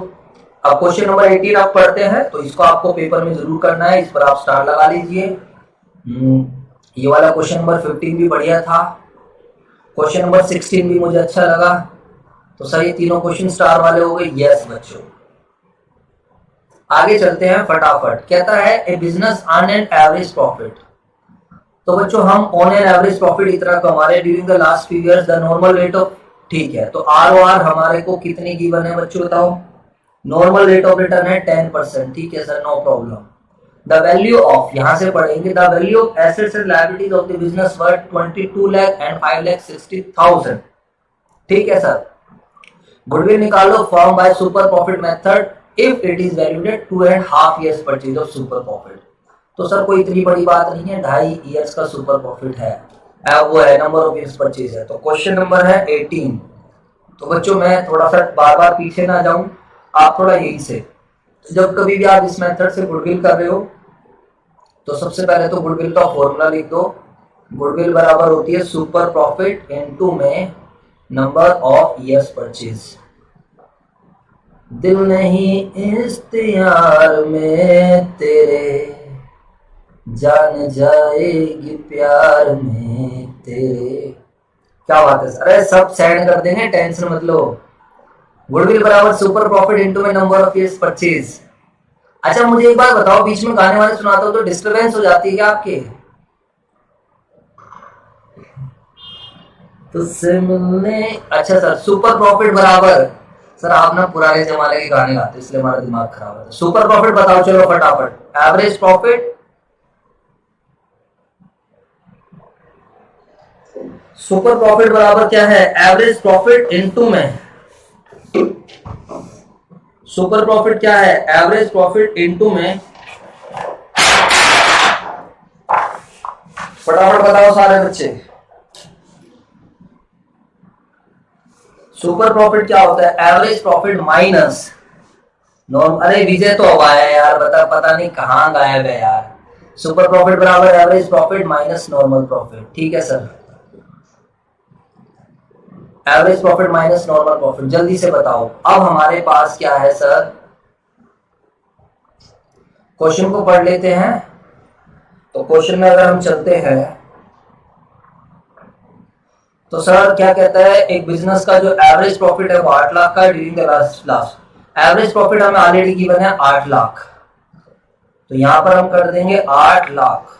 अब क्वेश्चन नंबर 18 आप पढ़ते हैं, तो इसको आपको पेपर में जरूर करना है। इस पर आप स्टार लगा लीजिए। ये वाला क्वेश्चन नंबर 15 भी बढ़िया था, क्वेश्चन नंबर 16 भी मुझे अच्छा लगा। तो सर ये तीनों क्वेश्चन स्टार वाले हो गए। यस बच्चों, आगे चलते हैं फटाफट। कहता है a business earn an average profit. तो बच्चों हम ऑन एन एवरेज प्रॉफिट इतना कमा रहे during the last few years, the normal rate of, ठीक है। तो ROR हमारे को कितनी गिवन है बच्चों बताओ? नॉर्मल रेट ऑफ रिटर्न है 10%। ठीक है sir, no problem. The value of, यहां से पढ़ेंगे, the value of assets and liabilities of the business were 22 lakh and 5,60,000। ठीक है सर। गुडविल निकालो form by super profit method if it is valued at 2.5 years purchase of super profit. तो sir कोई इतनी बड़ी बात नहीं है, 2.5 years का सुपर प्रॉफिट है, वो है नंबर ऑफ ईयर्स परचेज है। तो क्वेश्चन नंबर है 18। तो बच्चों मैं थोड़ा सा बार बार पीछे ना जाऊं, आप थोड़ा यही से, जब कभी भी आप इस मेथड से गुडविल कर रहे हो तो सबसे पहले तो गुडविल का फॉर्मूला लिख दो। गुडविल बराबर होती है सुपर प्रॉफिट इनटू में नंबर ऑफ ईयर्स परचेज। दिल नहीं इख्तियार में तेरे, जान जाएगी प्यार में तेरे। क्या बात है सर, अरे सब सेंड कर देंगे, टेंशन मत लो। गुडविल बराबर सुपर प्रॉफिट इनटू में नंबर ऑफ ईयर्स परचेज। अच्छा मुझे एक बात बताओ, बीच में गाने वाने सुनाता हूं तो डिस्टरबेंस हो जाती है क्या आपके? तुझसे मिलने, अच्छा सर सुपर प्रॉफिट बराबर, सर आप ना पुराने जमाने के गाने गाते इसलिए हमारा दिमाग खराब है। सुपर प्रॉफिट बताओ चलो फटाफट। एवरेज प्रॉफिट, सुपर प्रॉफिट बराबर क्या है? एवरेज प्रॉफिट इनटू में, सुपर प्रॉफिट क्या है? एवरेज प्रॉफिट इनटू में, फटाफट बताओ सारे बच्चे। सुपर प्रॉफिट क्या होता है? Average profit minus normal. अरे विजय तो हुआ है यार, पता नहीं कहां गायब है यार। सुपर प्रॉफिट बराबर average profit minus normal profit. ठीक है sir, average profit minus normal profit. जल्दी से बताओ अब हमारे पास क्या है सर? क्वेश्चन को पढ़ लेते हैं। तो क्वेश्चन में अगर हम चलते हैं तो सर क्या कहता है, एक बिजनेस का जो एवरेज प्रॉफिट है वो 8 लाख का during the last. Average profit हमें ऑलरेडी गिवन है 8 लाख, तो यहां पर हम कर देंगे 8 लाख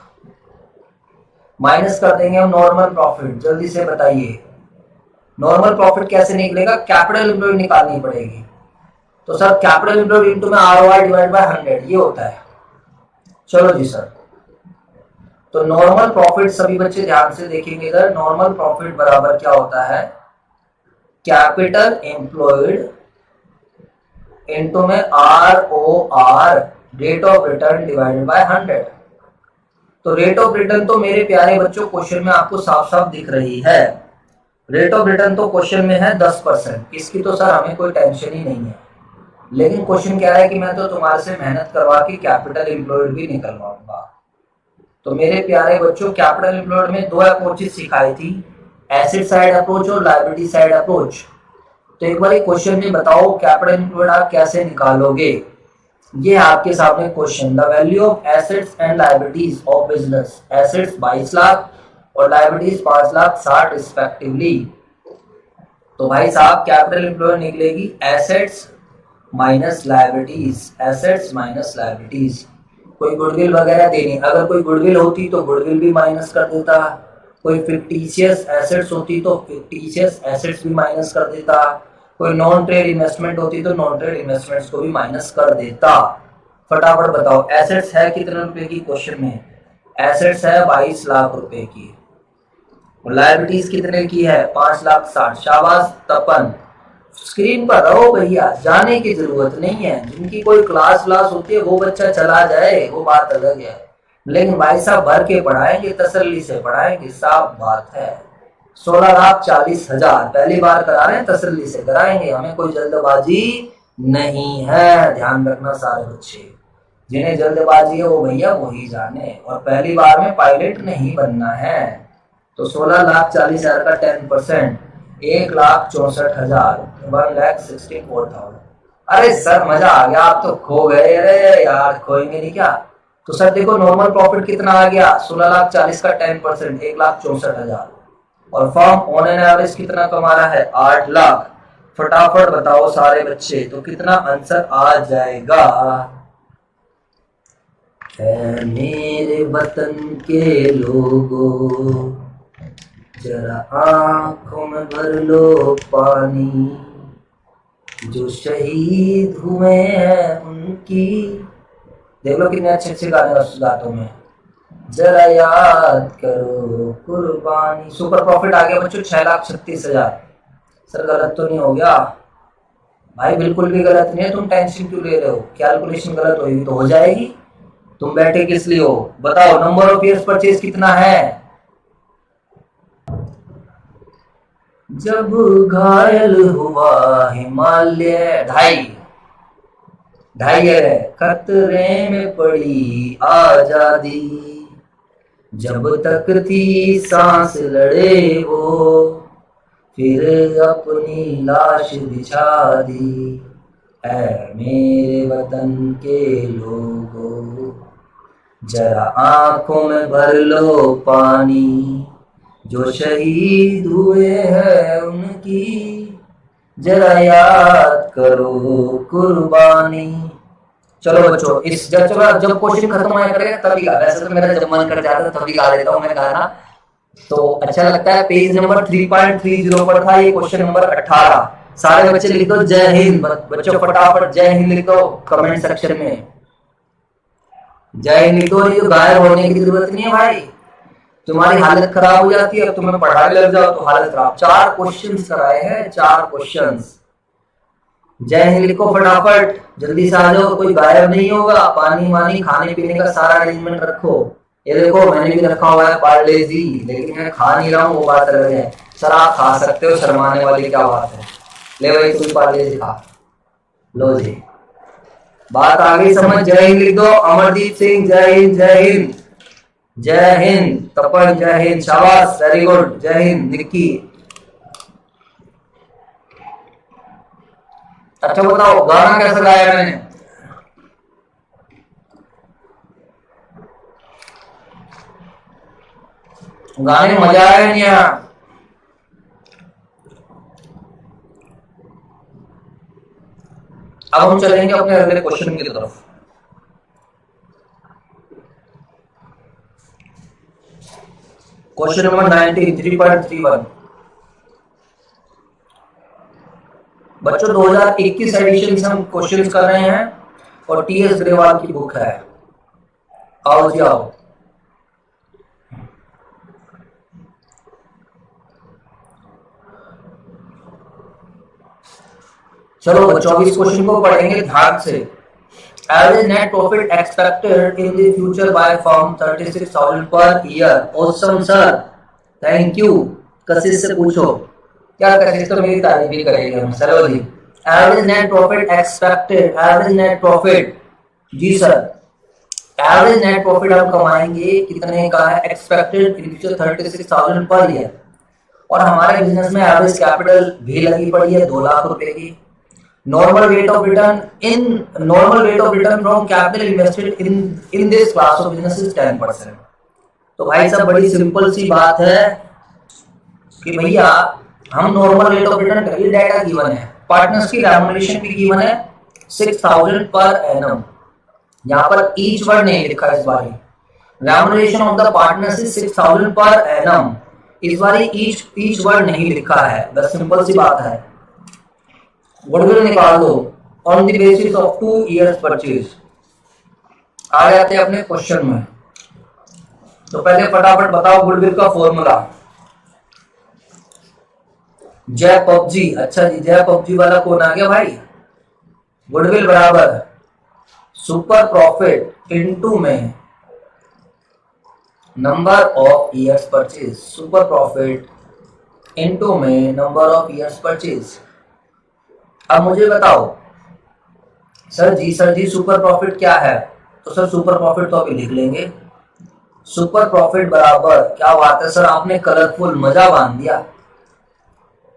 माइनस कर देंगे हम नॉर्मल प्रॉफिट। जल्दी से बताइए नॉर्मल प्रॉफिट कैसे निकलेगा? कैपिटल एम्प्लॉयड निकालनी पड़ेगी। तो सर कैपिटल एम्प्लॉयड इनटू में आरओआई डिवाइड बाय 100 ये होता है। चलो जी सर, तो नॉर्मल प्रॉफिट सभी बच्चे ध्यान से देखेंगे इधर। नॉर्मल प्रॉफिट बराबर क्या होता है? कैपिटल एम्प्लॉयड इनटू में ROR rate of return divided by 100। तो रेट ऑफ रिटर्न तो मेरे प्यारे बच्चों क्वेश्चन में आपको साफ साफ दिख रही है। रेट ऑफ रिटर्न तो क्वेश्चन में है 10%। इसकी तो सर हमें कोई टेंशन ही नहीं है, लेकिन क्वेश्चन क्या है कि मैं तो तुम्हारे से मेहनत करवा के कैपिटल एम्प्लॉयड भी निकलवाऊंगा। तो मेरे प्यारे बच्चों कैपिटल एम्प्लॉयड में 2 अप्रोचेस सिखाई थी, एसेट साइड अप्रोच और लायबिलिटी साइड अप्रोच। तो एक बार क्वेश्चन में बताओ कैपिटल एम्प्लॉयड आप कैसे निकालोगे? ये आपके सामने question. The value of assets and liabilities of business, assets 22 lakh और लायबिलिटीज 5,60,000 रिस्पेक्टिवली। तो भाई साहब कैपिटल एम्प्लॉयड निकलेगी assets minus liabilities, assets minus liabilities. कोई गुडविल वगैरह देनी, अगर कोई गुडविल होती तो गुडविल भी माइनस कर देता, कोई फिक्टिशियस एसेट्स होती तो फिक्टिशियस एसेट्स भी माइनस कर देता, कोई नॉन ट्रेड इन्वेस्टमेंट होती तो नॉन ट्रेड इन्वेस्टमेंट्स को भी माइनस कर देता। फटाफट बताओ एसेट्स है कितने रुपए की? क्वेश्चन में एसेट्स है 22 लाख रुपए की, लायबिलिटीज कितने की है? 5,60,000। शाबाश तपन, स्क्रीन पर रहो भैया, जाने की जरूरत नहीं है। जिनकी कोई क्लास होती है वो बच्चा चला जाए वो बात अलग है, लेकिन भाई साहब भर के पढ़ाएंगे, तसल्ली से पढ़ाएंगे, साफ बात है। 16,40,000 पहली बार करा रहे हैं, तसल्ली से कराएंगे, हमें कोई जल्दबाजी नहीं है। ध्यान रखना सारे बच्चे, जिन्हें जल्दबाजी है वो भैया वही जाने, और पहली बार में पायलट नहीं बनना है। तो 16,40,000 का 10% 1,64,000, 1,64,000। अरे सर मजा आ गया, आप तो खो गए। अरे यार खोएंगे नहीं क्या? तो सर देखो नॉर्मल प्रॉफिट कितना आ गया? 16,40,000 का 10% 1,64,000, और फर्म ऑन एन एवरेज कितना कमा रहा है? 8 लाख। फटाफट बताओ सारे बच्चे, तो कितना आंसर आ जाएगा? मेरे वतन के लोगों जरा आंखों में भर लो पानी, जो शहीद हुए हैं उनकी देख लो कितने अच्छे अच्छे गाने गाता हूँ मैं। जरा याद करो कुर्बानी। सुपर प्रॉफिट आ गया बच्चों 6,36,000। सर गलत तो नहीं हो गया? भाई बिल्कुल भी गलत नहीं है, तुम टेंशन क्यों ले रहे हो? कैलकुलेशन गलत होगी तो हो जाएगी, तुम बैठे किस लिए हो? बताओ नंबर ऑफ ईयर्स परचेज कितना है? जब घायल हुआ हिमालय, ढाई है। खतरे में पड़ी आजादी, जब तक थी सांस लड़े वो, फिर अपनी लाश बिछा दी। ऐ मेरे वतन के लोगों, जरा आंखों में भर लो पानी, जो शहीद हुए हैं उनकी जरा याद करो कुर्बानी। चलो बच्चों, इस जब क्वेश्चन खत्म होने करेगा तभी गा। वैसे तो मेरा जब मन कर जाता है तभी गा देता हूँ मैं गाना, तो अच्छा लगता है। पेज नंबर 3.30 पर था ये क्वेश्चन नंबर 18। सारे बच्चे लिख दो जय हिंद। बच्चों फटाफट जय हिंद लिख दो कमेंट सेक्शन में, जय हिंद लिख दो। ये गायब होने की जरूरत नहीं है भाई, तुम्हारी हालत खराब हो जाती है। अब तुम्हें पढ़ाई लग जाओ तो हालत खराब। 4 क्वेश्चंस कराए हैं, 4 क्वेश्चंस। जय हिंद लिखो फटाफट, जल्दी से आ जाओ, कोई गायब नहीं होगा। पानी वानी खाने पीने का सारा अरेंजमेंट रखो। ये देखो मैंने भी रखा हुआ है पार्ले जी, लेकिन मैं खा नहीं रहा हूँ, वो बात अलग है। सर आप खा सकते हो, शर्माने वाली क्या बात है? ले भाई तुम पार्ले जी खा लो जी। बात आ गई समझ? जय हिंद लिख दो। अमरदीप सिंह जय हिंद, जय हिंद, जय हिंद। तपन जय हिंद, शाबाश, वेरी गुड, जय हिंद। निक्की अच्छा बताओ गाना कैसा गाया मैंने? गाने में मजा आया नहीं आया? अब हम चलेंगे अपने अगले क्वेश्चन की तरफ। Question number 19, 3.31। बच्चों 2021 एडिशन से हम क्वेश्चंस कर रहे हैं और टीएस ग्रेवाल की बुक है। आओ जी आओ। चलो बच्चों अभी इस क्वेश्चन को पढ़ेंगे ध्यान से। Average net profit expected in the future by firm 36,000 per year. Awesome sir, thank you. कशिश से पूछो। क्या कशिश तो मेरी तारीफ भी करेगी हम। चलो जी, average net profit expected, average net profit जी सर, एवरेज नेट प्रॉफिट हम कमाएंगे कितने का है expected in future 36,000 per year. और हमारे बिजनेस में एवरेज कैपिटल भी लगी पड़ी है 2 लाख रुपए की। Normal rate of return from capital invested in this class of business is 10%। तो भाई साहब बड़ी सिंपल सी बात है कि भैया हम नॉर्मल रेट ऑफ रिटर्न करिए, डाटा गिवन है, पार्टनर्स की रेम्युनरेशन भी गिवन है 6,000 पर एनम। यहाँ पर ईच वर्ड नहीं लिखा इस बार। Remuneration of the partners is 6,000 per annum. इस बार ईच वर्ड नहीं लिखा है, बस सिंपल सी बात है। गुडविल निकाल दो on the basis of 2 years purchase. आ जाते हैं अपने क्वेश्चन में। तो पहले फटाफट बताओ गुडविल का फॉर्मूला। जय पबजी, अच्छा जी जय पबजी वाला कौन आ गया भाई? गुडविल बराबर सुपर प्रॉफिट इनटू में number of years purchase. Super profit into में नंबर ऑफ ईयर्स परचेज। अब मुझे बताओ सर जी सुपर प्रॉफिट क्या है? तो सर सुपर प्रॉफिट तो अभी लिख लेंगे। सुपर प्रॉफिट बराबर, क्या बात है सर, आपने कलरफुल मजा बांध दिया।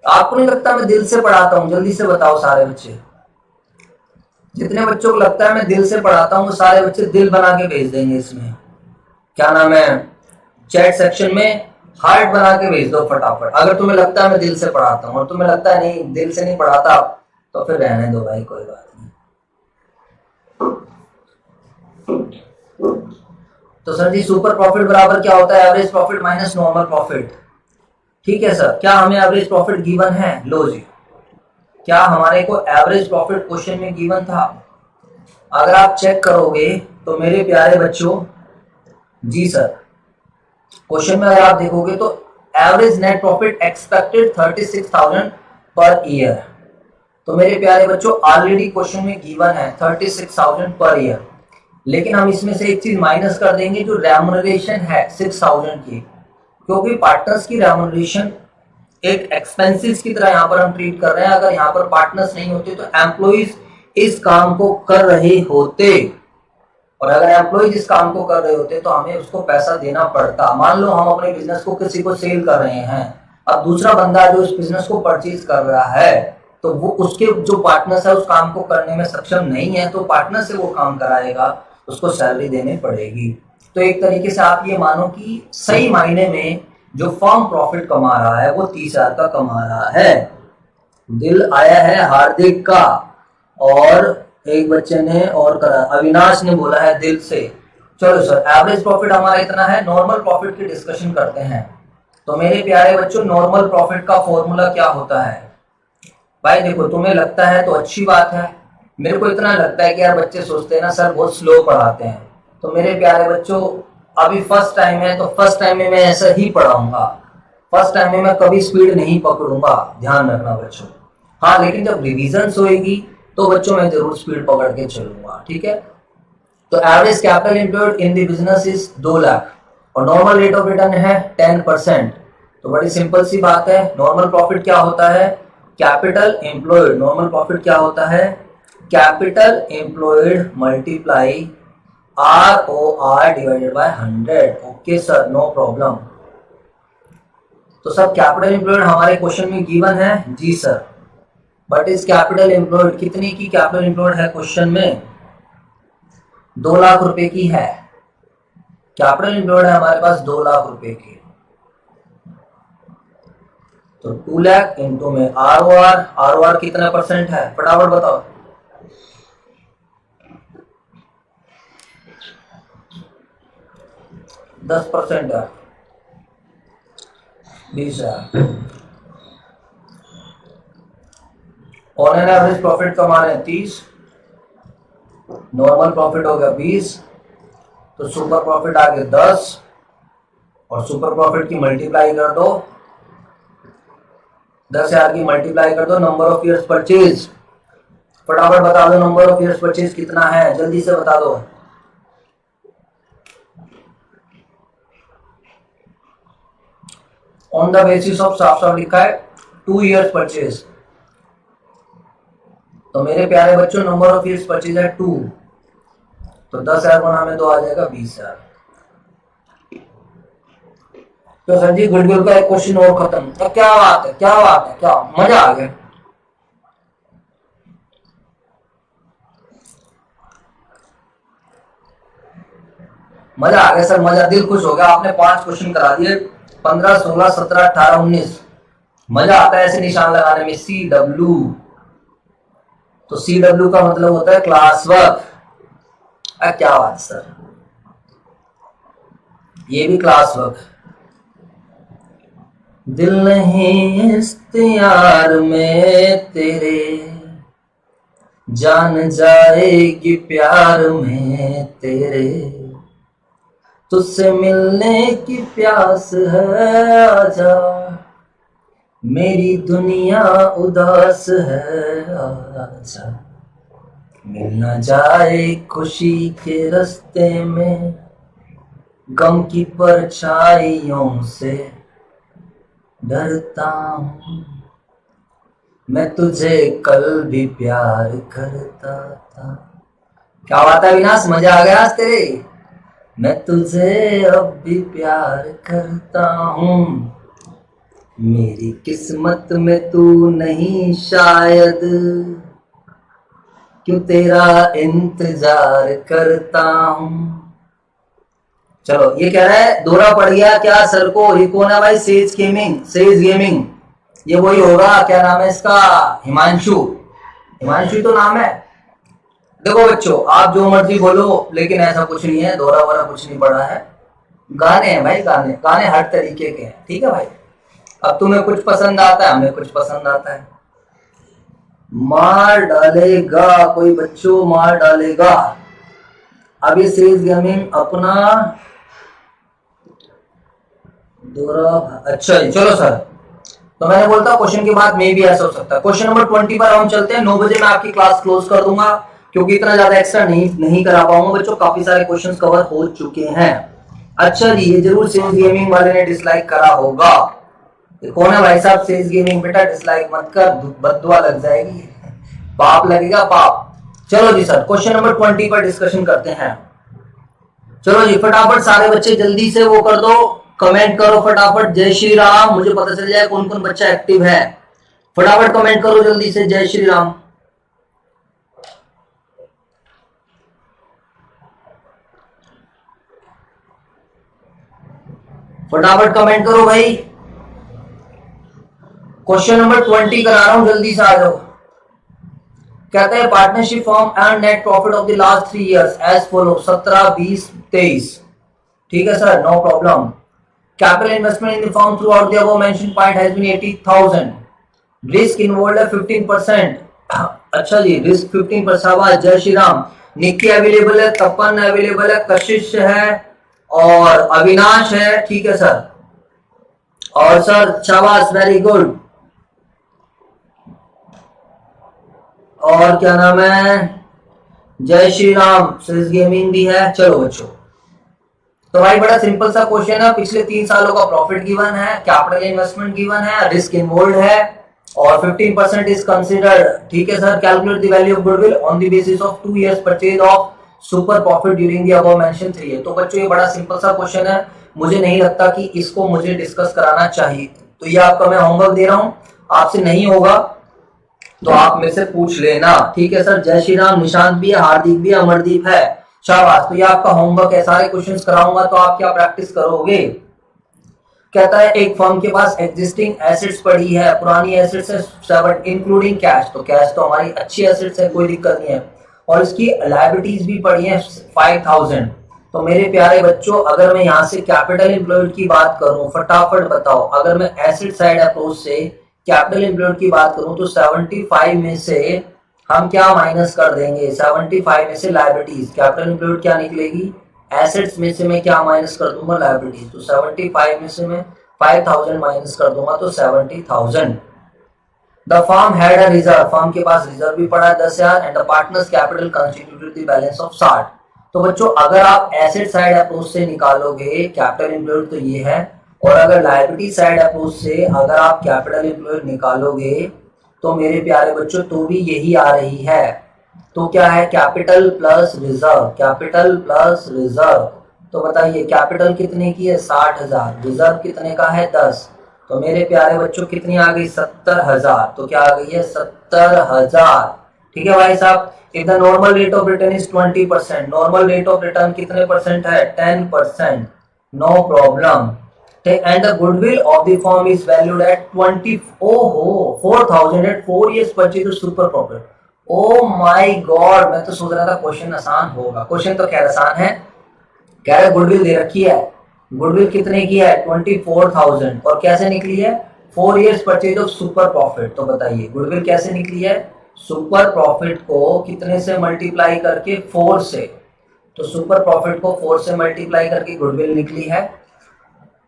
आपको नहीं लगता मैं दिल से पढ़ाता हूं? जल्दी से बताओ सारे बच्चे, जितने बच्चों को लगता है मैं दिल से पढ़ाता हूं वो सारे बच्चे दिल बना के भेज देंगे। इसमें क्या नाम है, चैट सेक्शन में हार्ट बना के भेज दो फटाफट। अगर तुम्हें लगता है मैं दिल से पढ़ाता हूं और तुम्हें लगता है नहीं दिल से नहीं पढ़ाता तो फिर रहने दो भाई, कोई बात नहीं। तो सर जी सुपर प्रॉफिट बराबर क्या होता है? Average profit minus normal profit. ठीक है सर, क्या हमें एवरेज प्रॉफिट गिवन है? लो जी, क्या हमारे को एवरेज प्रॉफिट क्वेश्चन में गिवन था? अगर आप चेक करोगे तो मेरे प्यारे बच्चों, जी सर, क्वेश्चन में अगर आप देखोगे तो average net profit expected 36,000 per year. तो मेरे प्यारे बच्चों ऑलरेडी क्वेश्चन में गिवन है 36,000 पर ईयर, लेकिन हम इसमें से एक चीज माइनस कर देंगे, जो रेम्युनरेशन है 6,000 की, क्योंकि पार्टनर्स की रेम्युनरेशन एक एक्सपेंसेस की तरह यहाँ पर हम ट्रीट कर रहे हैं। अगर यहाँ पर पार्टनर्स नहीं होते तो एम्प्लॉइज इस काम को कर रहे होते, और अगर एम्प्लॉइज इस काम को कर रहे होते तो हमें उसको पैसा देना पड़ता। मान लो हम अपने बिजनेस को किसी को सेल कर रहे हैं, अब दूसरा बंदा जो इस बिजनेस को परचेज कर रहा है, तो वो उसके जो पार्टनर्स है उस काम को करने में सक्षम नहीं है, तो पार्टनर से वो काम कराएगा, उसको सैलरी देनी पड़ेगी। तो एक तरीके से आप ये मानो कि सही मायने में जो फर्म प्रॉफिट कमा रहा है वो 30,000 का कमा रहा है। दिल आया है हार्दिक का, और एक बच्चे ने और करा, अविनाश ने बोला है दिल से। चलो सर, एवरेज प्रॉफिट हमारा इतना है, नॉर्मल प्रॉफिट की डिस्कशन करते हैं। तो मेरे प्यारे बच्चों, नॉर्मल प्रॉफिट का फॉर्मूला क्या होता है? भाई देखो, तुम्हें लगता है तो अच्छी बात है, मेरे को इतना लगता है कि यार बच्चे सोचते हैं ना सर बहुत स्लो पढ़ाते हैं। तो मेरे प्यारे बच्चों, अभी फर्स्ट टाइम है तो फर्स्ट टाइम में मैं ऐसा ही पढ़ाऊंगा, फर्स्ट टाइम में मैं कभी स्पीड नहीं पकड़ूंगा, ध्यान रखना बच्चों। हाँ, लेकिन जब रिवीजन होएगी तो बच्चों मैं जरूर स्पीड पकड़ के चलूंगा, ठीक है। तो average capital employed in the business is 2 lakh और नॉर्मल रेट ऑफ रिटर्न है 10%। तो बड़ी सिंपल सी बात है, नॉर्मल प्रॉफिट क्या होता है? Capital employed. नॉर्मल प्रॉफिट क्या होता है? Capital employed multiply ROR divided by 100। Okay sir, no problem. तो सब कैपिटल एम्प्लॉयड हमारे क्वेश्चन में गिवन है, जी सर। बट इस कैपिटल एम्प्लॉयड कितनी की कैपिटल एम्प्लॉयड है क्वेश्चन में? 2 लाख रुपए की है। कैपिटल एम्प्लॉयड है हमारे पास 2 लाख रुपए की। तो 2 लाख इंटू में ROR कितना परसेंट है फटाफट बताओ। 10% है, 20,000। ऑन एन एवरेज प्रॉफिट कमा रहे हैं 30, नॉर्मल प्रॉफिट हो गया 20, तो सुपर प्रॉफिट आ गया 10, और सुपर प्रॉफिट की मल्टीप्लाई कर दो, 10,000 की मल्टीप्लाई कर दो नंबर ऑफ ईयर्स परचेज। फटाफट बता दो नंबर ऑफ ईयर्स परचेज कितना है, जल्दी से बता दो। ऑन द बेसिस ऑफ, साफ साफ लिखा है 2 ईयर्स परचेज। तो मेरे प्यारे बच्चों, नंबर ऑफ ईयर्स परचेज है 2, तो 10,000 गुना में 2 आ जाएगा 20,000। तो सर जी गुडविल का एक क्वेश्चन और खत्म। तो क्या बात है, क्या बात है, क्या मजा आ गया। मजा आ गया सर, मजा, दिल खुश हो गया। आपने 5 क्वेश्चन करा दिए, 15, 16, 17, 18, 19। मजा आता है ऐसे निशान लगाने में। CW, तो CW का मतलब होता है क्लास वर्क। क्या बात सर, ये भी क्लास वर्क। दिल नहीं इख्तियार में तेरे, जान जाएगी प्यार में तेरे, तुझसे मिलने की प्यास है, आजा मेरी दुनिया उदास है, आजा मिल ना जाए खुशी के रास्ते में, गम की परछाइयों से डरता हूँ, मैं तुझे कल भी प्यार करता था। क्या बात है विनाश, मजा आ गया आज तेरे। मैं तुझे अब भी प्यार करता हूँ, मेरी किस्मत में तू नहीं शायद, क्यों तेरा इंतजार करता हूँ। चलो, ये कह रहा है दौरा पड़ गया क्या सर को? ये कौन है भाई? सेज गेमिंग, ये वही होगा, क्या नाम है इसका? हिमांशु तो नाम है। देखो बच्चों, आप जो मर्जी बोलो, लेकिन ऐसा कुछ नहीं है, दौरा वोरा कुछ नहीं पड़ा है। गाने हैं भाई, गाने हर तरीके के हैं, ठीक है भाई। अब तुम्हें कुछ पसंद आता है, हमें कुछ पसंद आता है। मार डालेगा कोई बच्चों, मार डालेगा। अब ये सेल्स गेमिंग अपना अच्छा जी, चलो सर। तो मैंने बोलता क्वेश्चन के बाद मे भी ऐसा हो सकता है। क्वेश्चन नंबर 20 पर हम चलते हैं। 9 बजे मैं आपकी क्लास क्लोज कर दूंगा, क्योंकि इतना ज्यादा एक्स्ट्रा नहीं करा पाऊंगा बच्चों, काफी सारे क्वेश्चंस कवर हो चुके हैं। अच्छा जी, ये जरूर सेल्स गेमिंग वाले ने डिसलाइक करा होगा। कौन है भाई साहब सेल्स गेमिंग? बेटा डिसलाइक मत कर, बद्दुआ लग जाएगी, पाप लगेगा पाप। चलो जी सर, क्वेश्चन नंबर 20 पर डिस्कशन करते हैं। चलो जी फटाफट सारे बच्चे जल्दी से वो कर दो, कमेंट करो फटाफट जय श्री राम, मुझे पता चल जाए कौन कौन बच्चा एक्टिव है। फटाफट कमेंट करो जल्दी से जय श्री राम। फटाफट कमेंट करो भाई। क्वेश्चन नंबर 20 करा रहा हूं, जल्दी से आ जाओ। कहते हैं partnership form and net profit of the last 3 years as follow 17, 20, 23। ठीक है sir, no problem. Capital investment in the form throughout the above mentioned point has been 80,000। Risk involve है 15%। अच्छा जी, रिस्क 15%। जय श्री राम। निक्की अवेलेबल है, तपन available है, कशिश है और अविनाश है। ठीक है सर। और सर शाबाश, वेरी गुड। और क्या नाम है? जय श्री राम। सिस गेमिंग भी है। चलो बच्चों, तो भाई बड़ा सिंपल सा क्वेश्चन है। पिछले 3 सालों का प्रॉफिट गिवन है, कैपिटल इन्वेस्टमेंट गिवन है, रिस्क इन्वॉल्व है और 15% इज कंसिडर्ड। ठीक है sir. Calculate the value of goodwill on the basis of 2 years purchase of super profit during the above mention 3 year. तो बच्चों ये बड़ा सिंपल सा क्वेश्चन है, मुझे नहीं लगता कि इसको मुझे डिस्कस कराना चाहिए। तो ये आपका मैं होमवर्क दे रहा हूं, आपसे नहीं होगा तो आप मेरे से पूछ लेना। ठीक है सर। जय श्री राम। निशांत भी है, हार्दिक भी है, अमरदीप है। शाबाश। तो ये आपका होमवर्क है, सारे क्वेश्चंस कराऊंगा तो आप क्या प्रैक्टिस करोगे। कहता है एक फर्म के पास एग्जिस्टिंग एसेट्स पड़ी है, पुरानी एसेट्स है 7 इंक्लूडिंग कैश। तो कैश तो हमारी अच्छी एसेट्स है, कोई दिक्कत नहीं है। और इसकी लायबिलिटीज भी पड़ी है 5,000। तो मेरे प्यारे बच्चों, अगर मैं यहाँ से कैपिटल एम्प्लॉयड की बात करूं, फटाफट बताओ, अगर मैं एसेट साइड अप्रोच से कैपिटल एम्प्लॉयड की बात करूं तो 75 में से हम क्या माइनस कर देंगे? 75 में से लायबिलिटीज, कैपिटल एम्प्लॉयड क्या निकलेगी? एसेट्स में से मैं क्या माइनस कर दूंगा? लायबिलिटीज। तो 75 में से मैं 5,000 माइनस कर दूंगा तो 70,000। The firm had a reserve, firm के पास रिजर्व भी पड़ा है 10,000 and the partners capital constituted the balance of 60। तो बच्चों अगर आप एसेट साइड अप्रोच से निकालोगे कैपिटल एम्प्लॉयड तो ये है, और अगर लायबिलिटी साइड अप्रोच से अगर आप कैपिटल एम्प्लॉयड निकालोगे तो मेरे प्यारे बच्चों तो भी यही आ रही है। तो क्या है? Capital plus reserve, capital plus reserve. तो बताइए कैपिटल कितने की है? 60,000। रिजर्व कितने का है? 10। तो मेरे प्यारे बच्चों कितनी आ गई? 70,000। तो क्या आ गई है? 70,000। ठीक है भाई साहब। If the normal rate of return is 20%, normal rate of return कितने परसेंट है? 10%। No problem. And the goodwill of the firm is valued at 4,000 at 4 years purchase of super profit। O my God, मैं तो सोच रहा था question आसान होगा। Question तो खैर आसान है। कह रहे गुडविल दे रखी है, गुडविल कितने की है? 24,000। और कैसे निकली है? 4 years purchase of super profit. तो बताइए गुडविल कैसे निकली है? सुपर प्रॉफिट को कितने से मल्टीप्लाई करके? 4 से। तो सुपर प्रॉफिट को 4 से मल्टीप्लाई करके गुडविल निकली है।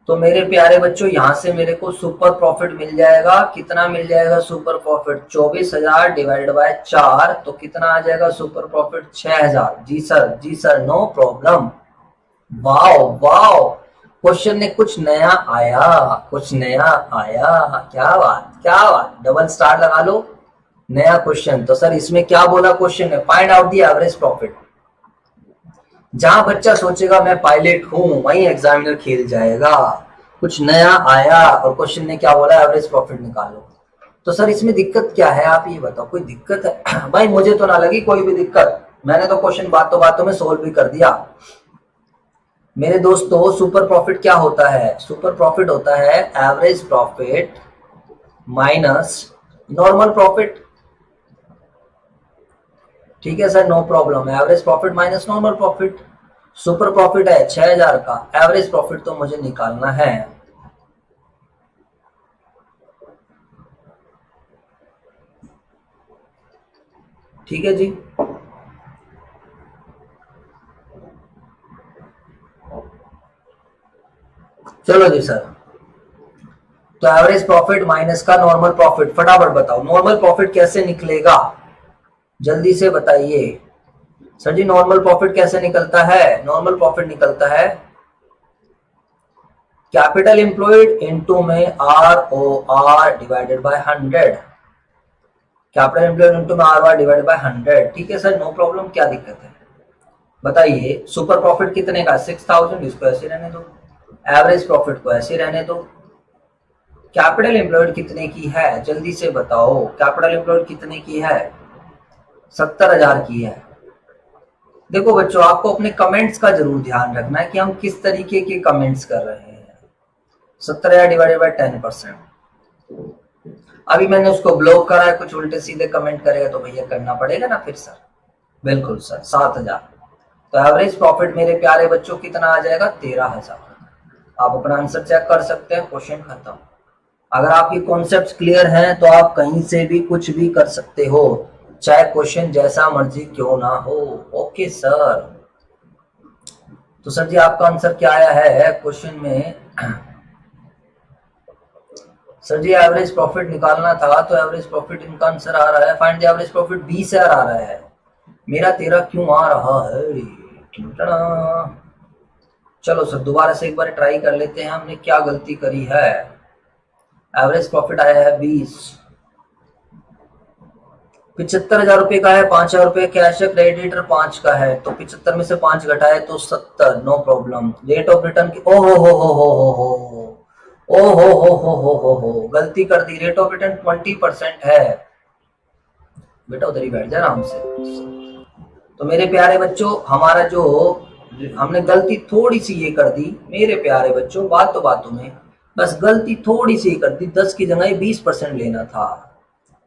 तो मेरे प्यारे बच्चों यहां से मेरे को सुपर प्रॉफिट मिल जाएगा। कितना मिल जाएगा सुपर प्रॉफिट? 24,000 divide by 4। तो कितना आ जाएगा सुपर प्रॉफिट? 6,000। जी सर, जी sir, no problem. Wow wow, question ने कुछ नया आया, कुछ नया आया। क्या बात, क्या बात, डबल स्टार लगा लो। नया क्वेश्चन। तो सर इसमें क्या बोला क्वेश्चन ने? Find out the average profit. जहां बच्चा सोचेगा मैं पायलट हूं वहीं एग्जामिनर खेल जाएगा। कुछ नया आया और क्वेश्चन ने क्या बोला? एवरेज प्रॉफिट निकालो। तो सर इसमें दिक्कत क्या है आप ये बताओ, कोई दिक्कत है? भाई मुझे तो ना लगी कोई भी दिक्कत, मैंने तो क्वेश्चन बातों बातों में सोल्व भी कर दिया। मेरे दोस्तों सुपर प्रॉफिट क्या होता है? सुपर प्रॉफिट होता है average profit minus normal profit. ठीक है sir, no problem. Average profit minus normal profit. Super profit है 6,000 का, एवरेज प्रॉफिट तो मुझे निकालना है। ठीक है जी। चलो जी सर, तो एवरेज प्रॉफिट माइनस का नॉर्मल प्रॉफिट, फटाफट बताओ नॉर्मल प्रॉफिट कैसे निकलेगा, जल्दी से बताइए। सर जी नॉर्मल प्रॉफिट कैसे निकलता है? नॉर्मल प्रॉफिट निकलता है कैपिटल एम्प्लॉयड इनटू में ROR divided by 100, capital employed into में ROR डिवाइडेड बाय 100। ठीक है सर, नो प्रॉब्लम, क्या दिक्कत है बताइए। सुपर प्रॉफिट कितने का? 6000, इसको ऐसे रहने दो। एवरेज प्रॉफिट को ऐसे रहने दो। कैपिटल एम्प्लॉयड कितने की है जल्दी से बताओ, कैपिटल एम्प्लॉयड कितने की है? 70,000 की है। देखो बच्चों, आपको अपने कमेंट्स का जरूर ध्यान रखना है कि हम किस तरीके के कमेंट्स कर रहे हैं। 70,000 डिवाइडेड बाय 10%। अभी मैंने उसको ब्लॉक करा है, कुछ उल्टे सीधे कमेंट करेगा तो भैया करना पड़ेगा ना फिर सर। बिल्कुल सर, 7,000। तो एवरेज प्रॉफिट मेरे प्यारे बच्चों कितना आ जाएगा? 13,000। आप अपना आंसर चेक कर सकते हैं, क्वेश्चन खत्म। अगर आपकी कॉन्सेप्ट क्लियर हैं तो आप कहीं से भी कुछ भी कर सकते हो, चाहे क्वेश्चन जैसा मर्जी क्यों ना हो। ओके सर, तो सर जी आपका आंसर क्या आया है क्वेश्चन में? सर जी एवरेज प्रॉफिट निकालना था, तो एवरेज प्रॉफिट इनका आंसर आ रहा है, फाइंड द एवरेज प्रॉफिट 20,000 आ रहा है। मेरा 13 क्यों आ रहा है? चलो सर दोबारा से एक बार ट्राई कर लेते हैं, हमने क्या गलती करी है। एवरेज प्रॉफिट आया है 20, 75,000 रुपए का है, 5,000 रुपए कैश है, क्रेडिटर 5 का है, तो 75 में से 5 घटाए तो 70, no problem. Rate of return की ओ हो गलती कर दी, रेट ऑफ रिटर्न 20% है। बेटा उधर ही बैठ जा आराम से। तो मेरे प्यारे बच्चों, हमारा जो हमने गलती थोड़ी सी ये कर दी मेरे प्यारे बच्चों, बातों में बस गलती थोड़ी सी कर दी, 10 की जगह 20% लेना था।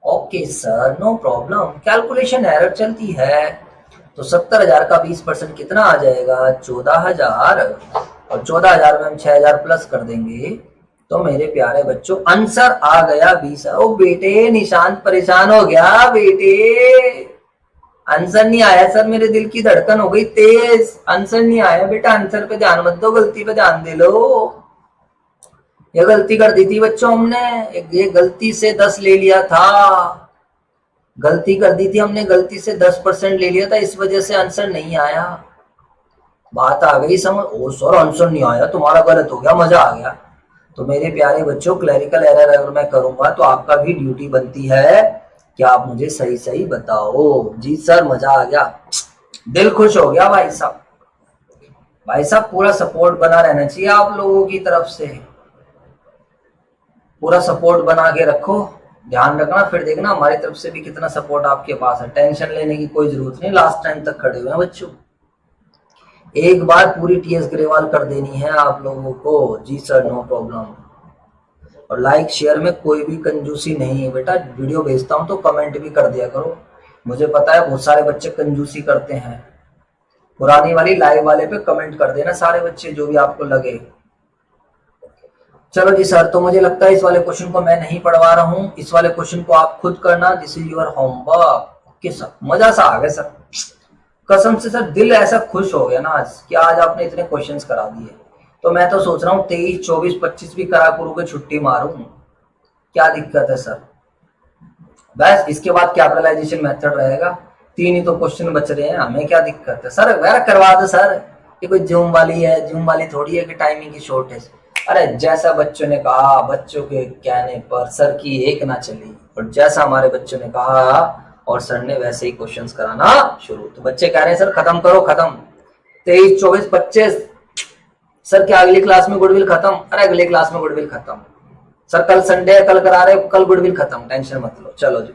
Okay sir, no problem, calculation error चलती है। तो 70,000 का 20% कितना आ जाएगा? 14,000, और 14,000 में हम 6,000 प्लस कर देंगे तो मेरे प्यारे बच्चों आंसर आ गया 20। ओ बेटे निशांत परेशान हो गया बेटे, आंसर नहीं आया सर, मेरे दिल की धड़कन हो गई तेज, आंसर नहीं आया बेटा, आंसर पे ध्यान मत दो, गलती पे ध्यान दे लो। ये गलती कर दी थी बच्चों हमने, ये गलती से 10 ले लिया था, गलती कर दी थी हमने, गलती से 10% ले लिया था, इस वजह से आंसर नहीं आया। बात आ गई समझ? ओ सर आंसर नहीं आया, तुम्हारा गलत हो गया, मजा आ गया। तो मेरे प्यारे बच्चों क्लरिकल एरर अगर मैं करूंगा तो आपका भी ड्यूटी बनती है कि आप मुझे सही सही बताओ। जी सर मजा आ गया, दिल खुश हो गया भाई साहब। भाई साहब पूरा सपोर्ट बना रहना चाहिए आप लोगों की तरफ से, पूरा सपोर्ट बना के रखो, ध्यान रखना, फिर देखना हमारी तरफ से भी कितना सपोर्ट आपके पास है। टेंशन लेने की कोई जरूरत नहीं, लास्ट टाइम तक खड़े हुए हैं बच्चों। एक बार पूरी टीएस ग्रेवाल कर देनी है आप लोगों को। जी सर नो प्रॉब्लम। और लाइक शेयर में कोई भी कंजूसी नहीं है बेटा, वीडियो भेजता हूं तो कमेंट भी कर दिया करो, मुझे पता है बहुत सारे बच्चे कंजूसी करते हैं। पुरानी वाली लाइव वाले पे कमेंट कर देना सारे बच्चे, जो भी आपको लगे। चलो जी सर, तो मुझे लगता है इस वाले क्वेश्चन को मैं नहीं पढ़वा रहा हूँ, इस वाले क्वेश्चन को आप खुद करना, this is your homework. Okay sir, मजा सा आ गया सर, कसम से सर दिल ऐसा खुश हो गया ना आज कि आज आपने इतने क्वेश्चंस करा दिए। तो मैं तो सोच रहा हूँ 23, 24, 25 भी करा करूँ के छुट्टी मारूं, क्या दिक्कत है सर। बस इसके बाद कैपिटलाइजेशन मेथड रहेगा, 3 ही तो क्वेश्चन बच रहे हैं, हमें क्या दिक्कत है सर, वैरा करवा दो सर। ये कोई जूम वाली है, जूम वाली थोड़ी है कि टाइमिंग की शॉर्टेज। अरे जैसा बच्चों ने कहा, बच्चों के कहने पर सर की एक ना चली, और जैसा हमारे बच्चों ने कहा और सर ने वैसे ही क्वेश्चंस कराना शुरू। तो बच्चे कह रहे हैं सर खत्म करो, खत्म 23, 24, 25। सर क्या अगली क्लास में गुडविल खत्म? अरे अगली क्लास में गुडविल खत्म सर, कल संडे है, कल करा रहे, कल गुडविल खत्म, टेंशन मत लो। चलो जी,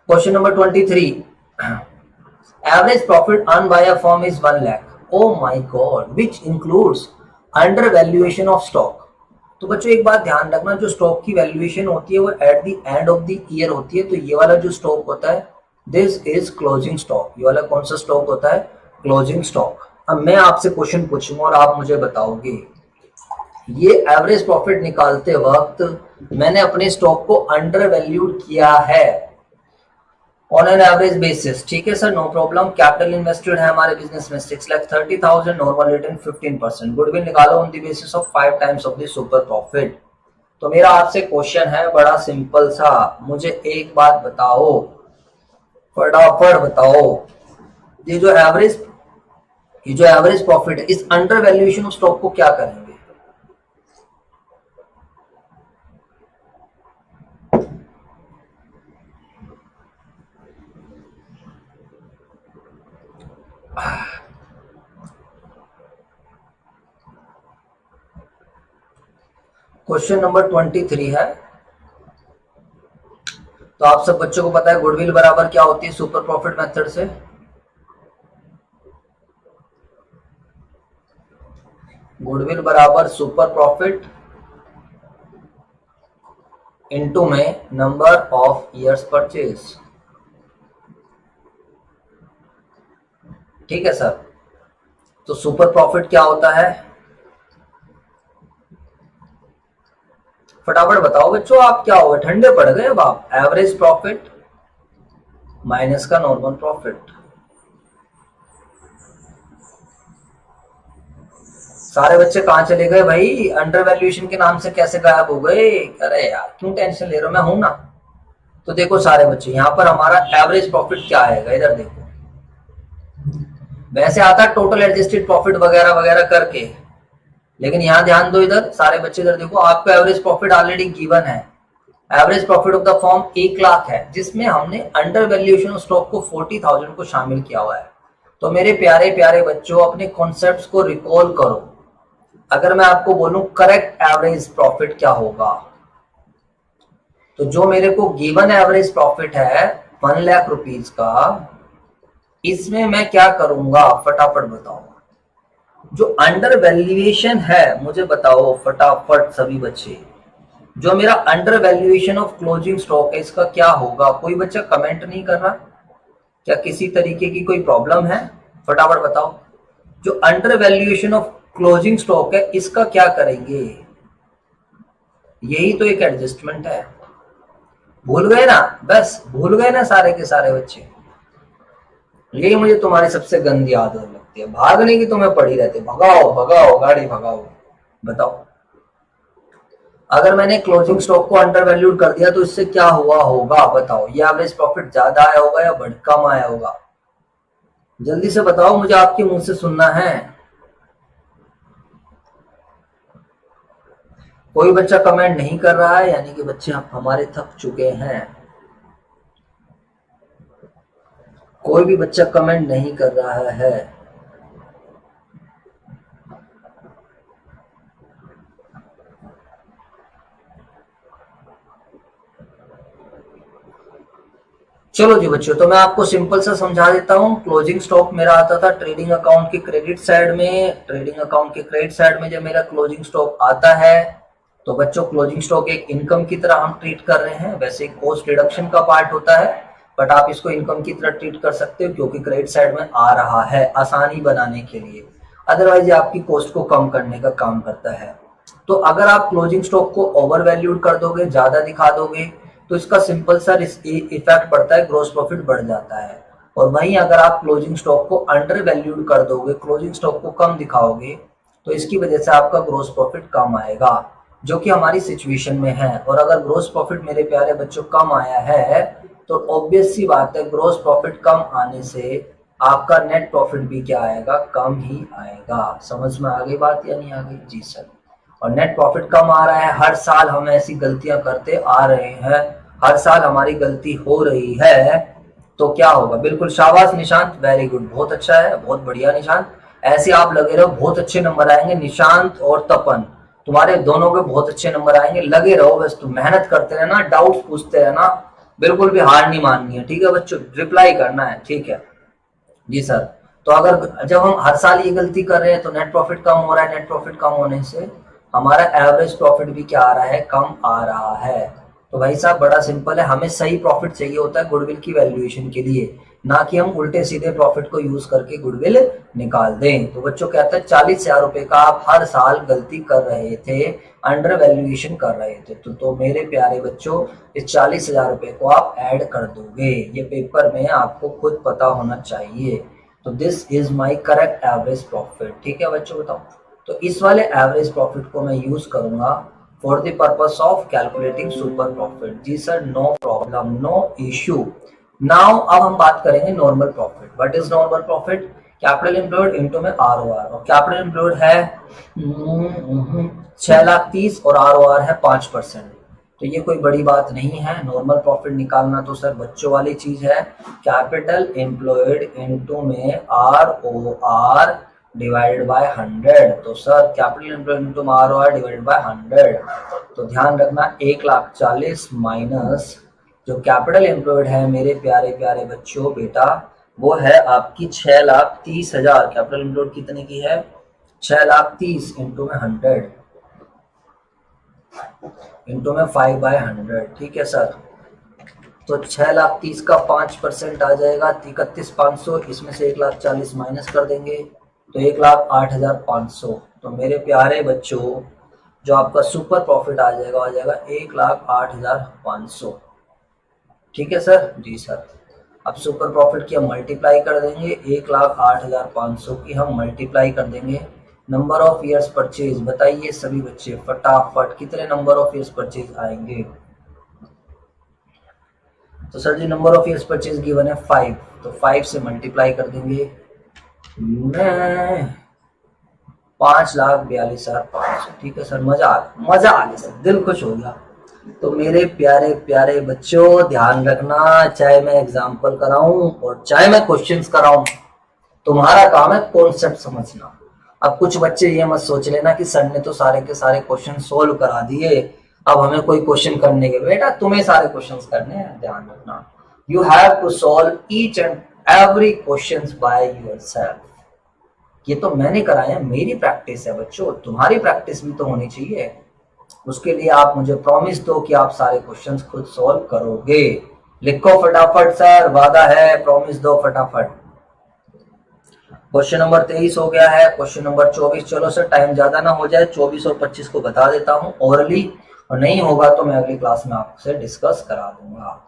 question number 23, average profit earn by a firm is 1 lakh, oh my god, which includes under valuation of stock. तो बच्चों एक बात ध्यान रखना, जो स्टॉक की वैल्यूएशन होती है वो at the end of the year होती है। तो ये वाला जो स्टॉक होता है दिस इज क्लोजिंग स्टॉक। ये वाला कौन सा स्टॉक होता है? Closing stock. अब मैं आपसे क्वेश्चन पूछूंगा और आप मुझे बताओगे, ये एवरेज प्रॉफिट निकालते वक्त मैंने अपने स्टॉक को अंडर वैल्यूड किया है ऑन एन एवरेज बेसिस, ठीक है sir, no problem. Capital invested है हमारे बिजनेस में 6,30,000, नॉर्मल रिटर्न 15%। गुडविल निकालो on the basis of 5 times of the super profit. तो मेरा आपसे क्वेश्चन है बड़ा सिंपल सा, मुझे एक बात बताओ, फटाफट बताओ, ये जो एवरेज प्रॉफिट है, इस अंडर वैल्यूएशन ऑफ स्टॉक को क्या करेंगे? क्वेश्चन नंबर 23 है। तो आप सब बच्चों को पता है गुडविल बराबर क्या होती है सुपर प्रॉफिट मेथड से? गुडविल बराबर सुपर प्रॉफिट इनटू में नंबर ऑफ ईयर्स परचेज, ठीक है सर। तो सुपर प्रॉफिट क्या होता है, फटाफट बताओ बच्चों, आप क्या हो गए, ठंडे पड़ गए अब आप? एवरेज प्रॉफिट माइनस का नॉर्मल प्रॉफिट। सारे बच्चे कहां चले गए भाई? अंडर वैल्यूएशन के नाम से कैसे गायब हो गए? अरे यार क्यों टेंशन ले रहे हो, मैं हूं ना। तो देखो सारे बच्चे, यहां पर हमारा एवरेज प्रॉफिट क्या आएगा, इधर देखो। वैसे आता टोटल एडजस्टेड प्रॉफिट वगैरह वगैरह करके, लेकिन यहां ध्यान दो, इधर सारे बच्चे इधर देखो, आपको एवरेज प्रॉफिट ऑलरेडी गिवन है। Average profit of the form 1 lakh है, जिसमें हमने अंडर वैल्यूएशन ऑफ स्टॉक को 40,000 को शामिल किया हुआ है। तो मेरे प्यारे प्यारे बच्चों, अपने कॉन्सेप्ट्स को रिकॉल करो। अगर मैं आपको बोलूं करेक्ट एवरेज प्रॉफिट क्या होगा, तो जो मेरे को गिवन एवरेज प्रॉफिट है 1 लाख रुपीज का, इसमें मैं क्या करूंगा फटाफट बताओ। जो अंडर वैल्यूएशन है मुझे बताओ फटाफट सभी बच्चे, जो मेरा under valuation of closing stock है इसका क्या होगा? कोई बच्चा कमेंट नहीं कर रहा, क्या किसी तरीके की कोई प्रॉब्लम है? फटाफट बताओ। जो under valuation of closing stock है इसका क्या करेंगे? यही तो एक एडजस्टमेंट है। भूल गए ना? बस भूल गए ना सारे के सारे बच्चे? यही मुझे तुम्हारी सबसे गंदी आदत लगती है, भागने की तुम्हें पड़ी रहती है, भगाओ भगाओ गाड़ी भगाओ। बताओ, अगर मैंने क्लोजिंग स्टॉक को अंडर वैल्यूड कर दिया तो इससे क्या हुआ होगा? बताओ, ये एवरेज प्रॉफिट ज्यादा आया होगा या कम आया होगा? जल्दी से बताओ, मुझे आपके मुंह से सुनना है। कोई बच्चा कमेंट नहीं कर रहा है, यानी कि बच्चे हमारे थक चुके हैं। कोई भी बच्चा कमेंट नहीं कर रहा है। चलो जी बच्चों, तो मैं आपको सिंपल सा समझा देता हूं। क्लोजिंग स्टॉक मेरा आता था ट्रेडिंग अकाउंट के क्रेडिट साइड में। ट्रेडिंग अकाउंट के क्रेडिट साइड में जब मेरा क्लोजिंग स्टॉक आता है तो बच्चों क्लोजिंग स्टॉक एक इनकम की तरह हम ट्रीट कर रहे हैं। वैसे कॉस्ट रिडक्शन का पार्ट होता है, बट आप इसको इनकम की तरह ट्रीट कर सकते हो क्योंकि क्रेडिट साइड में आ रहा है आसानी बनाने के लिए। अदरवाइज ये आपकी कॉस्ट को कम करने का काम करता है। तो अगर आप क्लोजिंग स्टॉक को ओवर वैल्यूड कर दोगे, ज्यादा दिखा दोगे, तो इसका सिंपल सा इफेक्ट पड़ता है, ग्रोस प्रॉफिट बढ़ जाता है। और वहीं अगर आप क्लोजिंग स्टॉक को अंडर वैल्यूड कर दोगे, क्लोजिंग स्टॉक को कम दिखाओगे, तो इसकी वजह से आपका ग्रोस प्रॉफिट कम आएगा, जो कि हमारी सिचुएशन में है। और अगर ग्रोस प्रॉफिट मेरे प्यारे बच्चों कम आया है तो ऑब्वियस सी बात है, ग्रोस प्रॉफिट कम आने से आपका नेट प्रॉफिट भी क्या आएगा? कम ही आएगा। समझ में आ गई बात या नहीं आ गई? जी सर। और नेट प्रॉफिट कम आ रहा है, हर साल हम ऐसी गलतियां करते आ रहे हैं, हर साल हमारी गलती हो रही है, तो क्या होगा? बिल्कुल शाबाश निशांत, वेरी गुड, बहुत अच्छा है, बहुत बढ़िया निशांत। ऐसे आप लगे रहो, बहुत अच्छे नंबर आएंगे। निशांत और तपन, तुम्हारे दोनों के बहुत अच्छे नंबर आएंगे, लगे रहो, बस तुम मेहनत करते रहना, डाउट्स पूछते रहना, बिल्कुल भी हार नहीं माननी है, ठीक है बच्चों? रिप्लाई करना है, ठीक है जी सर। तो अगर जब हम हर साल ये गलती कर रहे हैं तो नेट प्रॉफिट कम हो रहा है, नेट प्रॉफिट कम होने से हमारा एवरेज प्रॉफिट भी क्या आ रहा है? कम आ रहा है। तो भाई साहब बड़ा सिंपल है, हमें सही प्रॉफिट चाहिए होता है गुडविल की वैल्यूएशन के लिए। ना कि हम उल्टे सीधे प्रॉफिट को यूज करके गुडविल निकाल दें। तो बच्चों कहते हैं 40,000 रुपए का आप हर साल गलती कर रहे थे, अंडर वैल्यूएशन कर रहे थे, तो मेरे प्यारे बच्चों इस 40,000 रुपए को आप ऐड कर दोगे। ये पेपर में आपको खुद पता होना चाहिए। तो this is my correct average profit. ठीक है बच्चों, बताओ। तो इस वाले एवरेज प्रॉफिट को मैं यूज करूंगा for the purpose of calculating super profit. जी sir, no problem, no issue. Now अब हम बात करेंगे normal profit. What is normal profit? Capital employed into में आरओआर, और कैपिटल एम्प्लॉयड है 6,30,000 और आरओआर है 5%। तो ये कोई बड़ी बात नहीं है। नॉर्मल प्रॉफिट निकालना तो सर बच्चों वाली चीज है। कैपिटल एम्प्लॉयड इनटू में आरओआर डिवाइडेड बाय 100। तो sir capital employed into ROR divided by 100। तो ध्यान रखना 1,40,000 माइनस जो कैपिटल एम्प्लॉयड है मेरे प्यारे प्यारे बच्चों बेटा, वो है आपकी 6,30,000। कैपिटल एम्प्लॉयड कितने की है? 6,30,000 इंटू में 100 इंटू में 5/100। ठीक है सर। तो 6,30,000 का 5% आ जाएगा 31,500। इसमें से 1,40,000 माइनस कर देंगे तो 1,08,500। तो मेरे प्यारे बच्चों जो आपका सुपर प्रॉफिट आ जाएगा 1,08,500। ठीक है सर? जी सर। अब सुपर प्रॉफिट की हम मल्टीप्लाई कर देंगे, 1,08,500 की हम मल्टीप्लाई कर देंगे। नंबर ऑफ ईयर्स परचेज बताइए सभी बच्चे फटाफट, कितने नंबर ऑफ ईयर्स परचेज आएंगे? तो सर जी number of years purchase given है 5, तो 5 से मल्टीप्लाई कर देंगे। 5,42,500। ठीक है सर, मजा आ गया सर, दिल खुश हो गया। तो मेरे प्यारे प्यारे बच्चों ध्यान रखना, चाहे मैं एग्जाम्पल कराऊं और चाहे मैं क्वेश्चंस कराऊं, तुम्हारा काम है कॉन्सेप्ट समझना। अब कुछ बच्चे ये मत सोच लेना कि सर ने तो सारे के सारे क्वेश्चन सोल्व करा दिए, अब हमें कोई क्वेश्चन करने के। बेटा तुम्हें सारे क्वेश्चंस करने हैं, ध्यान रखना। You have to solve each and every question by yourself. ये तो मैंने कराया है, मेरी प्रैक्टिस है बच्चों, तुम्हारी प्रैक्टिस भी तो होनी चाहिए। उसके लिए आप मुझे प्रॉमिस दो कि आप सारे क्वेश्चंस खुद सॉल्व करोगे। लिखो फटाफट सर, वादा है, प्रॉमिस दो फटाफट। क्वेश्चन नंबर 23 हो गया है। क्वेश्चन नंबर 24, चलो सर टाइम ज्यादा ना हो जाए, 24 और 25 को बता देता हूं ओरली, और नहीं होगा तो मैं अगली क्लास में आपसे डिस्कस करा दूंगा।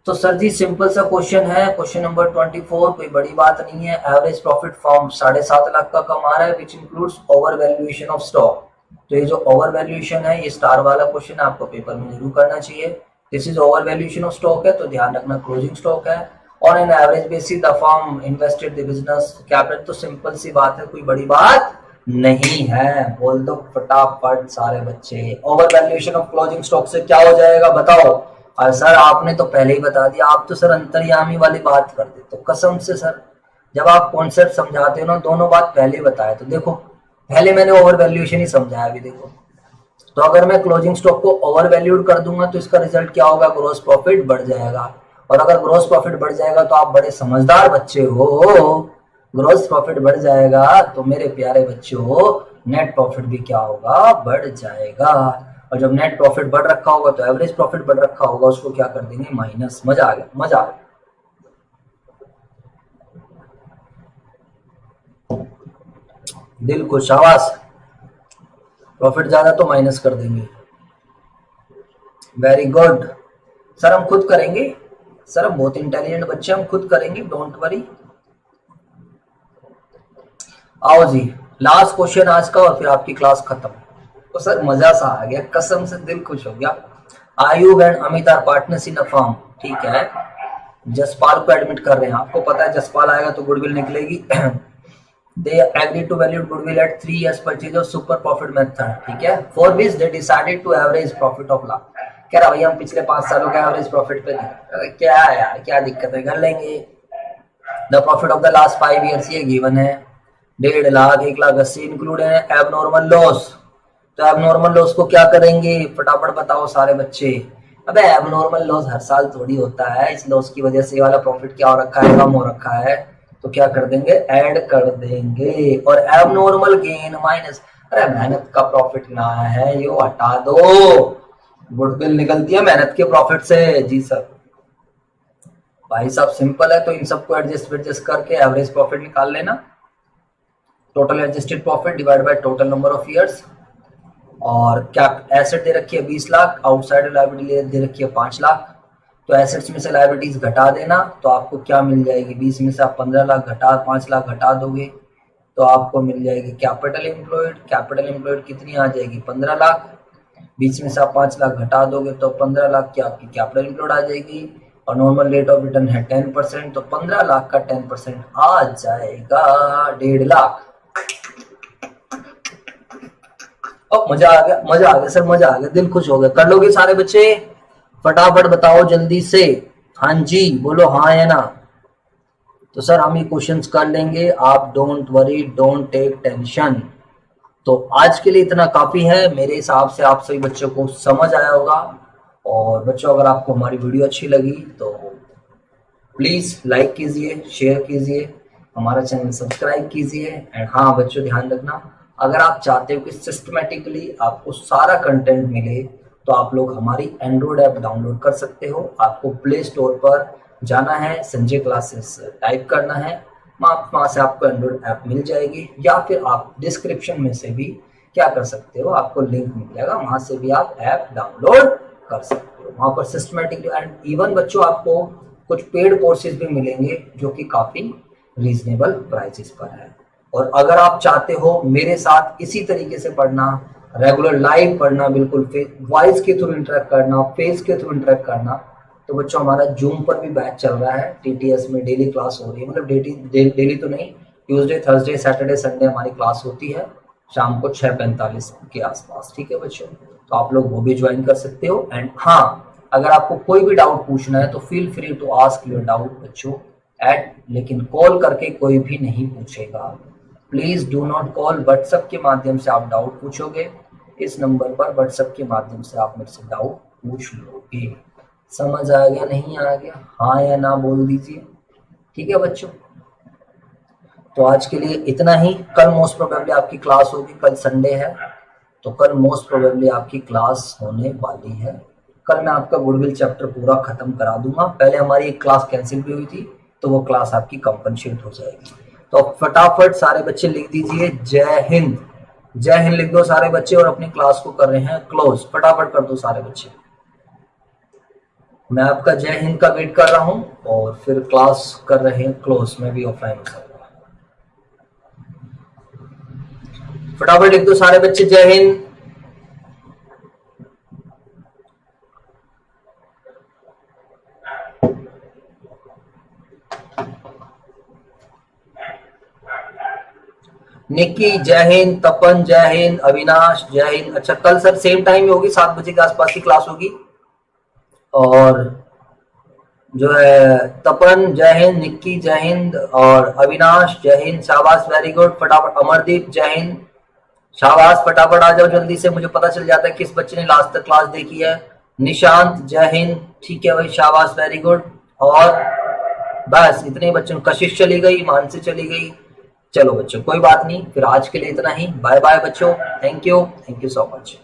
तो सर जी सिंपल सा क्वेश्चन है, क्वेश्चन नंबर 24, कोई बड़ी बात नहीं है। एवरेज प्रॉफिट फॉर्म 7.5 लाख का कमा रहा है, which includes over valuation of stock. तो ये जो ओवर वैल्यूएशन है, ये स्टार वाला क्वेश्चन आपको पेपर में जरूर करना चाहिए। This is over valuation of stock है, तो ध्यान रखना क्लोजिंग स्टॉक है। On an average basis the firm invested the business capital. तो सिंपल सी बात है, कोई बड़ी बात नहीं है। बोल दो फटाफट सारे बच्चे, over valuation of closing stock से क्या हो जाएगा बताओ। और सर आपने तो पहले ही बता दिया, आप तो सर अंतर्यामी वाली बात कर देते हो कसम से। सर जब आप कॉन्सेप्ट समझाते हो ना, दोनों बात पहले बताए। तो देखो पहले मैंने ओवर वैल्यूएशन ही समझाया, अभी देखो। तो अगर मैं क्लोजिंग स्टॉक को ओवर वैल्यूड कर दूंगा तो इसका रिजल्ट क्या होगा? ग्रॉस प्रॉफिट बढ़ जाएगा। और अगर ग्रॉस प्रॉफिट बढ़ जाएगा तो आप बड़े समझदार बच्चे हो, ग्रॉस प्रॉफिट बढ़ जाएगा तो मेरे प्यारे बच्चों नेट प्रॉफिट भी क्या होगा? बढ़ जाएगा। और जब नेट प्रॉफिट बढ़ रखा होगा तो एवरेज प्रॉफिट बढ़ रखा होगा, उसको क्या कर देंगे? माइनस। मजा आ गया, मजा आ गया। दिल को शाबाश, प्रॉफिट ज्यादा तो माइनस कर देंगे। वेरी गुड सर, हम खुद करेंगे सर, हम बहुत इंटेलिजेंट बच्चे, हम खुद करेंगे, डोंट वरी। आओ जी लास्ट क्वेश्चन आज का और फिर आपकी क्लास खत्म। तो सर मजा सा आ गया, कसम से दिल खुश हो गया। Ayub and Amit are partners in a firm. ठीक है, जसपाल को एडमिट कर रहे हैं, आपको पता है जसपाल आएगा तो गुडविल निकलेगी। They agreed to value goodwill at 3 years purchase of super profit method। ठीक है, for which they decided to average profit of lakh. कह रहा भैया हम पिछले 5 सालों का एवरेज प्रॉफिट पे क्या है यार, क्या दिक्कत है, कर लेंगे। The profit of the last 5 years ये गिवन है 1.5 लाख, 1,80,000 इंक्लूड है एबनॉर्मल लॉस। तो एबनॉर्मल लॉस को क्या करेंगे फटाफट बताओ सारे बच्चे। अबे एबनॉर्मल लॉस हर साल थोड़ी होता है, इस लॉस की वजह से वाला प्रॉफिट क्या हो रखा है? कम हो रखा है, तो क्या कर देंगे? ऐड कर देंगे। और एबनॉर्मल गेन माइनस, अरे मेहनत का प्रॉफिट ना है, यो हटा दो। गुडविल निकलती है मेहनत के प्रॉफिट से। जी सर, भाई साहब सिंपल है, तो इन सबको एडजस्ट करके एवरेज प्रॉफिट निकाल लेना। Total adjusted profit divide by total number of years. और क्या एसेट दे रखी है 20 लाख, आउटसाइड लायबिलिटी दे रखी है 5 लाख। तो एसेट्स में से लायबिलिटीज घटा देना, तो आपको क्या मिल जाएगी, 20 में से आप 15 लाख घटा 5 लाख घटा दोगे तो आपको मिल जाएगी कैपिटल एम्प्लॉयड। कैपिटल एम्प्लॉयड कितनी आ जाएगी 15 लाख। 20 में से आप 5 लाख घटा दोगे तो 15 लाख की आपकी कैपिटल एम्प्लॉयड आ जाएगी। और नॉर्मल रेट ऑफ रिटर्न है 10%, तो 15 लाख का 10% आ जाएगा 1.5 लाख। मजा आ गया, मजा आ गया सर, मजा आ गया, दिल खुश हो गया। कर लोगे सारे बच्चे, फटाफट बताओ जल्दी से। हाँ जी बोलो हाँ या ना। तो सर हम ये क्वेश्चंस कर लेंगे, आप don't worry, don't take tension. तो आज के लिए इतना काफी है मेरे हिसाब से, आप सभी बच्चों को समझ आया होगा। और बच्चों अगर आपको हमारी वीडियो अच्छी लगी तो प्लीज लाइक कीजिए, शेयर कीजिए, हमारा चैनल सब्सक्राइब कीजिए। एंड हाँ बच्चों ध्यान रखना, अगर आप चाहते हो कि सिस्टमेटिकली आपको सारा कंटेंट मिले तो आप लोग हमारी एंड्रॉइड ऐप डाउनलोड कर सकते हो। आपको प्ले स्टोर पर जाना है, संजय क्लासेस टाइप करना है, वहां से आपको एंड्रॉइड ऐप मिल जाएगी। या फिर आप डिस्क्रिप्शन में से भी क्या कर सकते हो, आपको लिंक मिल जाएगा, वहां से भी आप ऐप डाउनलोड कर सकते हो। वहां पर सिस्टमेटिकली एंड इवन बच्चों आपको कुछ पेड कोर्सेज भी मिलेंगे जो कि काफी रीजनेबल प्राइसेस पर है। और अगर आप चाहते हो मेरे साथ इसी तरीके से पढ़ना, रेगुलर लाइव पढ़ना, बिल्कुल वॉइस के थ्रू इंटरेक्ट करना, फेस के थ्रू इंटरेक्ट करना, तो बच्चों हमारा जूम पर भी बैच चल रहा है। टीटीएस में डेली क्लास हो रही है, मतलब डेली तो नहीं, ट्यूसडे थर्सडे सैटरडे संडे हमारी क्लास होती है शाम को 6:45 के आसपास। ठीक है बच्चों, तो आप लोग वो भी ज्वाइन कर सकते हो। एंड हाँ अगर आपको कोई भी डाउट पूछना है तो feel free to ask your doubt बच्चों लेकिन कॉल करके कोई भी नहीं पूछेगा। Please do not call, WhatsApp के माध्यम से आप डाउट पूछोगे। इस नंबर पर व्हाट्सएप के माध्यम से आप मेरे से डाउट पूछ लोगे। समझ आ गया नहीं आ गया, हाँ या ना बोल दीजिए। ठीक है बच्चों, तो आज के लिए इतना ही। कल मोस्ट प्रोबेबली आपकी क्लास होगी, कल संडे है तो कल मोस्ट प्रोबेबली आपकी क्लास होने वाली है। कल मैं आपका गुडविल चैप्टर पूरा खत्म करा दूंगा। पहले हमारी एक क्लास कैंसिल भी हुई थी तो वो क्लास आपकी कंपनसेट हो जाएगी। तो फटाफट सारे बच्चे लिख दीजिए जय हिंद। जय हिंद लिख दो सारे बच्चे, और अपनी क्लास को कर रहे हैं क्लोज। फटाफट कर दो सारे बच्चे। मैं आपका जय हिंद का वेट कर रहा हूं और फिर क्लास कर रहे हैं क्लोज। मैं भी ऑफलाइन हो सकता। फटाफट लिख दो सारे बच्चे जय हिंद। निक्की जय हिंद, तपन जय हिंद, अविनाश जय हिंद। अच्छा कल सर सेम टाइम में होगी, 7 बजे के आसपास की क्लास होगी। और जो है तपन जय हिंद, निक्की जय हिंद और अविनाश जय हिंद। शाबाश वेरी गुड। फटाफट अमरदीप जय हिंद, शाबाश। फटाफट आ जाओ जल्दी से, मुझे पता चल जाता है किस बच्चे ने लास्ट तक क्लास देखी है। निशांत जय हिंद, ठीक है भाई शाबाश वेरी गुड। और बस इतने बच्चों, कशिश चली गई, मानसी चली गई। चलो बच्चों कोई बात नहीं, फिर आज के लिए इतना ही। बाय बाय बच्चों, थैंक यू सो मच।